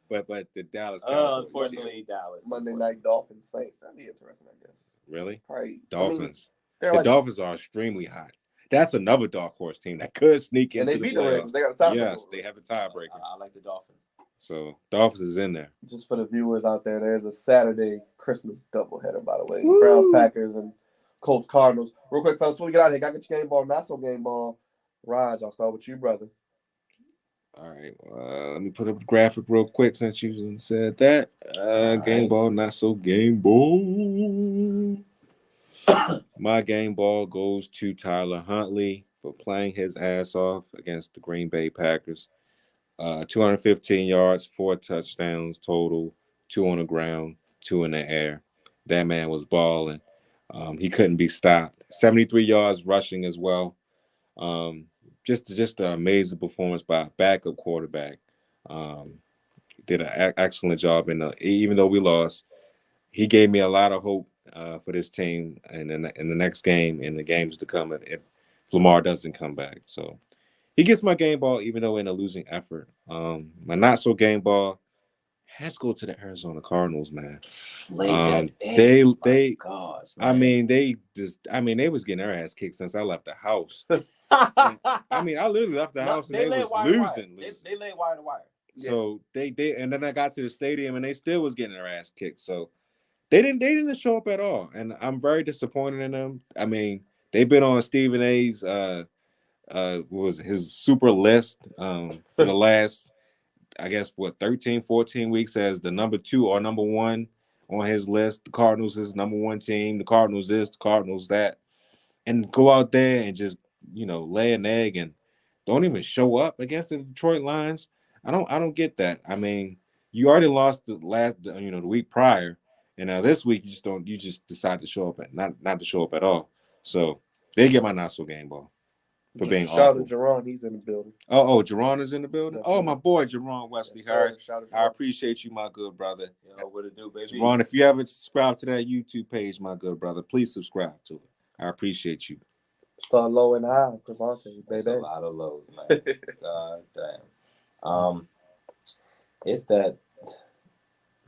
But the Dallas Cowboys. Unfortunately, Dallas. Monday night, Dolphins, Saints. That'd be interesting, I guess. Really? Probably, Dolphins. I mean, the like, Dolphins are extremely hot. That's another dark horse team that could sneak and into they the beat the playoffs. Ravens. They got a tiebreaker. Yes, they have a tiebreaker. I like the Dolphins. So Dolphins is in there. Just for the viewers out there, there's a Saturday Christmas doubleheader, by the way. Browns, Packers, and Colts, Cardinals. Real quick, fellas, before we get out of here, gotta get your game ball, not so game ball. Raj, I'll start with you, brother. All right. Let me put up the graphic real quick since you said that. Game ball, not so game ball. My game ball goes to Tyler Huntley for playing his ass off against the Green Bay Packers. 215 yards, 4 touchdowns total, 2 on the ground, 2 in the air. That man was balling. He couldn't be stopped. 73 yards rushing as well. Just an amazing performance by a backup quarterback. Did an excellent job. Even though we lost, he gave me a lot of hope for this team in the next game and the games to come if Lamar doesn't come back. So he gets my game ball, even though in a losing effort. My not so game ball has to go to the Arizona Cardinals, man. They gosh, I mean, they was getting their ass kicked since I left the house. I mean, I literally left the house and they was losing. They laid wire to wire. So they and then I got to the stadium and they still was getting their ass kicked. So they didn't show up at all, and I'm very disappointed in them. I mean, they've been on Stephen A's was his super list for the last, I guess, 13, 14 weeks as the number 2 or number 1 on his list. The Cardinals is number 1 team. The Cardinals this, the Cardinals that, and go out there and just lay an egg and don't even show up against the Detroit Lions. I don't get that. I mean, you already lost the week prior, and now this week you just decide to show up and not to show up at all. So they get my not so game ball for being awful. Shout out to Jerron, he's in the building. Oh, Jerron is in the building. That's right. My boy Jerron Wesley Harris. I appreciate you, my good brother. What it do, baby? Jerron, if you haven't subscribed to that YouTube page, my good brother, please subscribe to it. I appreciate you. Start low and high, Crevonte, That's baby. a lot of lows, man. God damn. It's that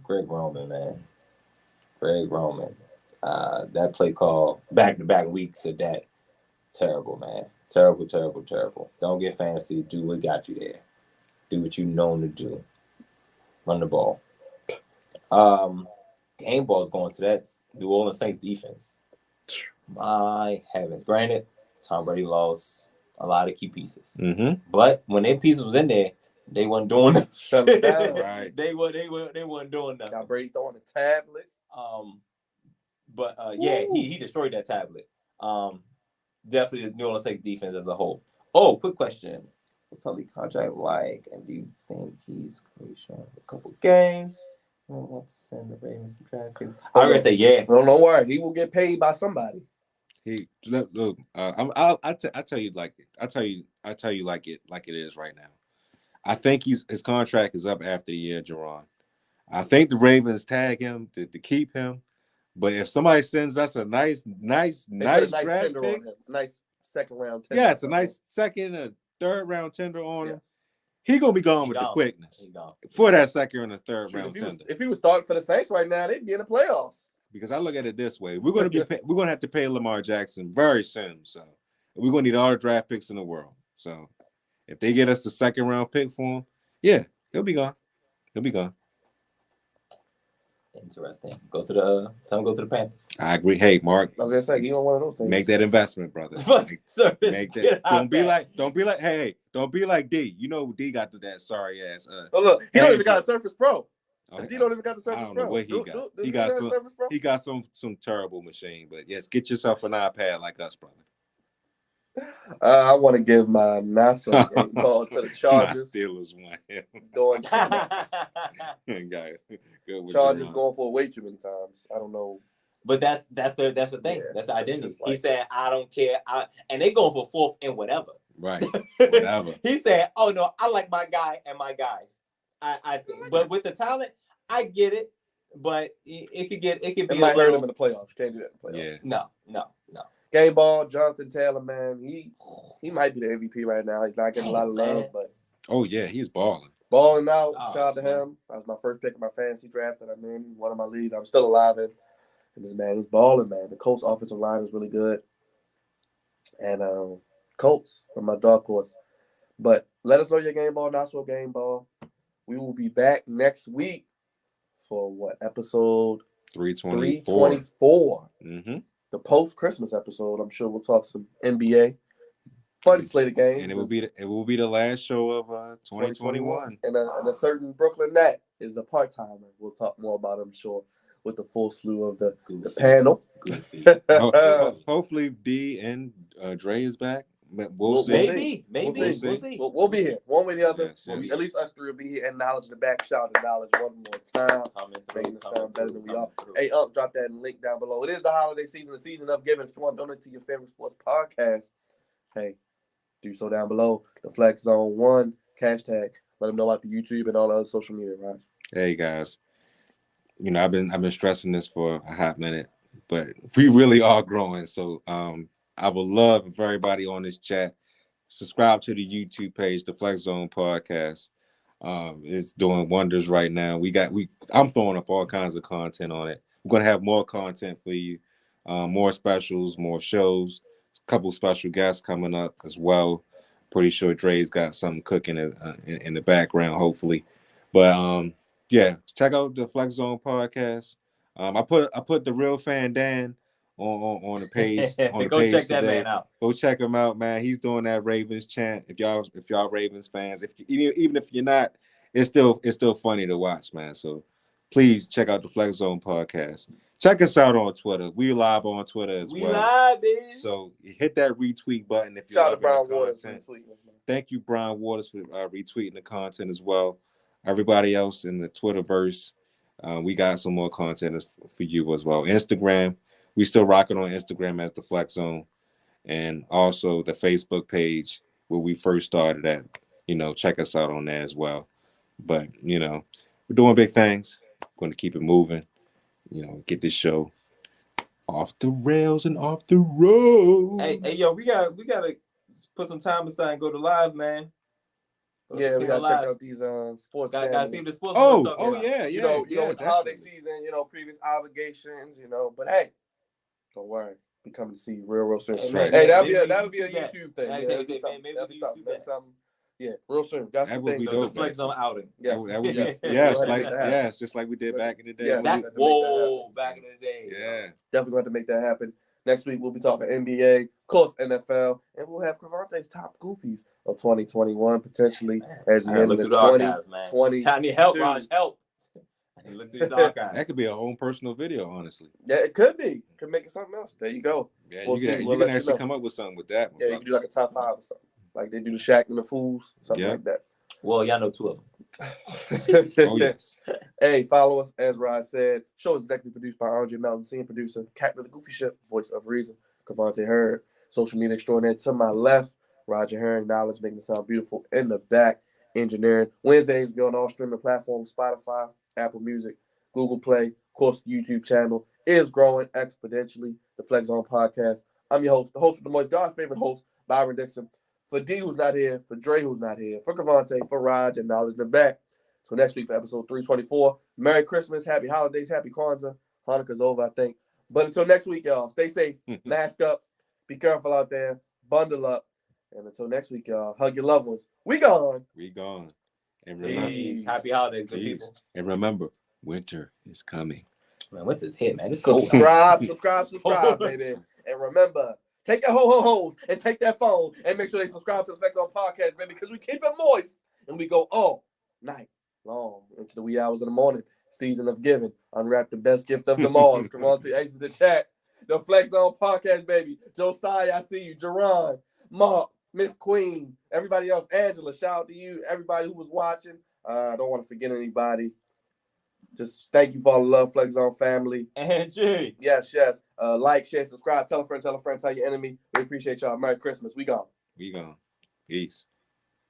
Greg Roman, man. Greg Roman. That play call back-to-back weeks of that. Terrible, man. Terrible, terrible, terrible. Don't get fancy. Do what got you there. Do what you known to do. Run the ball. Game ball's going to that New Orleans Saints defense. My heavens. Granted, Tom Brady lost a lot of key pieces. Mm-hmm. But when their piece was in there, they weren't doing nothing. Shut it down. Right. They weren't doing nothing. Got Brady throwing a tablet. But yeah, he destroyed that tablet. Definitely the New Orleans Saints defense as a whole. Oh, quick question. What's Tully's contract like? And do you think he's going to show a couple games? I don't want to send the Ravens some draft picks. I'm gonna say yeah. No, don't worry. He will get paid by somebody. Look. I tell you like it is right now. I think his contract is up after the year, Jerron. I think the Ravens tag him to keep him. But if somebody sends us a nice draft tender pick, on him. Nice second round tender. yeah, it's a nice second or third round tender on him. Yes. He gonna be gone with the quickness for that second and the third round tender. If he was starting for the Saints right now, they'd be in the playoffs. Because I look at it this way: we're gonna have to pay Lamar Jackson very soon. So we're gonna need all the draft picks in the world. So if they get us the second round pick for him, yeah, he'll be gone. He'll be gone. Interesting. Tell him to go to the Panthers. I agree. Hey, Mark. I was gonna say, you don't want those things. Make that investment, brother. Make that. Don't be like. Hey, don't be like D. You know D got that sorry ass. Oh look, he don't even got a Surface Pro. D don't even got the Surface I don't Pro. know what he got. He got some terrible machine. But yes, get yourself an iPad like us, brother. I want to give my NASA ball to the Chargers. My Steelers won. Doing Good Chargers going for it way too many times. I don't know. But that's the thing. Yeah, that's the identity. He said, "I don't care," and they going for fourth and whatever. Right. Whatever. He said, "Oh no, I like my guy and my guys." I think, but with the talent, I get it. But it could be. It might hurt him in the playoffs. You can't do that in the playoffs. Yeah. No. Game ball, Jonathan Taylor, man, he might be the MVP right now. He's not getting a lot of love, but yeah, he's balling out. Shout out to him. That was my first pick in my fantasy draft that I'm in one of my leagues. I'm still alive in, and this man is balling, man. The Colts offensive line is really good, and Colts are my dark horse. But let us know your game ball, not so game ball. We will be back next week for what episode 324. Mm-hmm. The post-Christmas episode. I'm sure we'll talk some NBA. Fun slate of games. And it will be the last show of 2021. And a certain Brooklyn Nat is a part-timer. We'll talk more about him, I'm sure, with the full slew of the panel. Hopefully D and Dre is back. We'll see. Maybe. We'll see. We'll be here. One way or the other. Yes. At least us three will be here. And Knowledge in the back. Shout out to Knowledge one more time. Making it sound better than we are. Hey, drop that link down below. It is the holiday season, the season of giving. If you want to donate to your favorite sports podcast, hey, do so down below. The Flex Zone 1 hashtag. Let them know about the YouTube and all the other social media, right? Hey guys, I've been stressing this for a hot minute, but we really are growing. So I would love if everybody on this chat subscribe to the YouTube page, the Flex Zone Podcast. It's doing wonders right now. I'm throwing up all kinds of content on it. We're gonna have more content for you, more specials, more shows, a couple special guests coming up as well. Pretty sure Dre's got something cooking in the background, hopefully. But yeah, check out the Flex Zone Podcast. I put the Real Fan Dan on the page. Go check that man out. Go check him out, man. He's doing that Ravens chant. If y'all Ravens fans, even if you're not, it's still funny to watch, man. So please check out the Flex Zone Podcast. Check us out on Twitter. We live on Twitter as well. We live, baby. So hit that retweet button if you're Shout out to Brian Waters. Thank you, Brian Waters, for retweeting the content as well. Everybody else in the Twitterverse, we got some more content for you as well. Instagram, we still rocking on Instagram as the Flex Zone, and also the Facebook page where we first started at. Check us out on there as well. But we're doing big things. Going to keep it moving. Get this show Off the rails and off the road. Hey, yo, we gotta put some time aside and go to live, man. Yeah, we gotta check out these sports. Gotta see the sports. Oh yeah. You know, with the holiday definitely. season, previous obligations, but hey, don't worry, we coming to see you real soon. That's right. Hey, that would be a YouTube thing. Maybe That'd be something. Yeah, real soon. Got some things. dope, the Flex Zone outing. Yes, That would be, yes, just like we did back in the day. Yeah, Back in the day. Yeah. Definitely going to make that happen. Next week, we'll be talking NBA, of course, NFL, and we'll have Crevonte's top goofies of 2021, potentially, as we enter the 2020. I need help, Raj. Help. I need to look through the archives. That could be a whole personal video, honestly. Yeah, it could be. Could make it something else. There you go. Yeah, We'll you see. can, We'll you can let you actually know. come up with something with that one. Yeah, you can do like a top 5 or something. Like they do the Shaq and the Fools, something like that. Well, y'all know 2 of them. Oh, yes. Hey, follow us, as Rod said. Show is executive produced by Andre Melton, senior producer, Captain of the Goofy Ship, voice of reason, Crevonte Hurd, social media extraordinaire to my left, Roger Herring, knowledge, making it sound beautiful in the back, engineering. Wednesdays, be on all streaming platforms, Spotify, Apple Music, Google Play, of course, the YouTube channel. It is growing exponentially, the Flex Zone Podcast. I'm your host, the host of the Moist, God's favorite host, Byron Dixon. For D, who's not here, for Dre, who's not here, for Crevonte, for Raj, and knowledge in the back. So next week for episode 324. Merry Christmas, happy holidays, happy Kwanzaa. Hanukkah's over, I think. But until next week, y'all, stay safe, mask up, be careful out there, bundle up. And until next week, y'all, hug your loved ones. We gone. We gone. And remember, Peace. Happy holidays, good people. And remember, winter is coming. Man, what's his hit, man? It's subscribe, baby. And remember, take your ho-ho-hos and take that phone and make sure they subscribe to the Flex Zone Podcast, baby, because we keep it moist and we go all night long into the wee hours of the morning. Season of giving. Unwrap the best gift of them all. Come on to exit the chat. The Flex Zone Podcast, baby. Josiah, I see you. Jerron, Mark, Miss Queen, everybody else. Angela, shout out to you. Everybody who was watching. I don't want to forget anybody. Just thank you for all the love, Flex Zone family. Angie. Yes. Like, share, subscribe, tell a friend, tell your enemy. We appreciate y'all. Merry Christmas. We gone. Peace.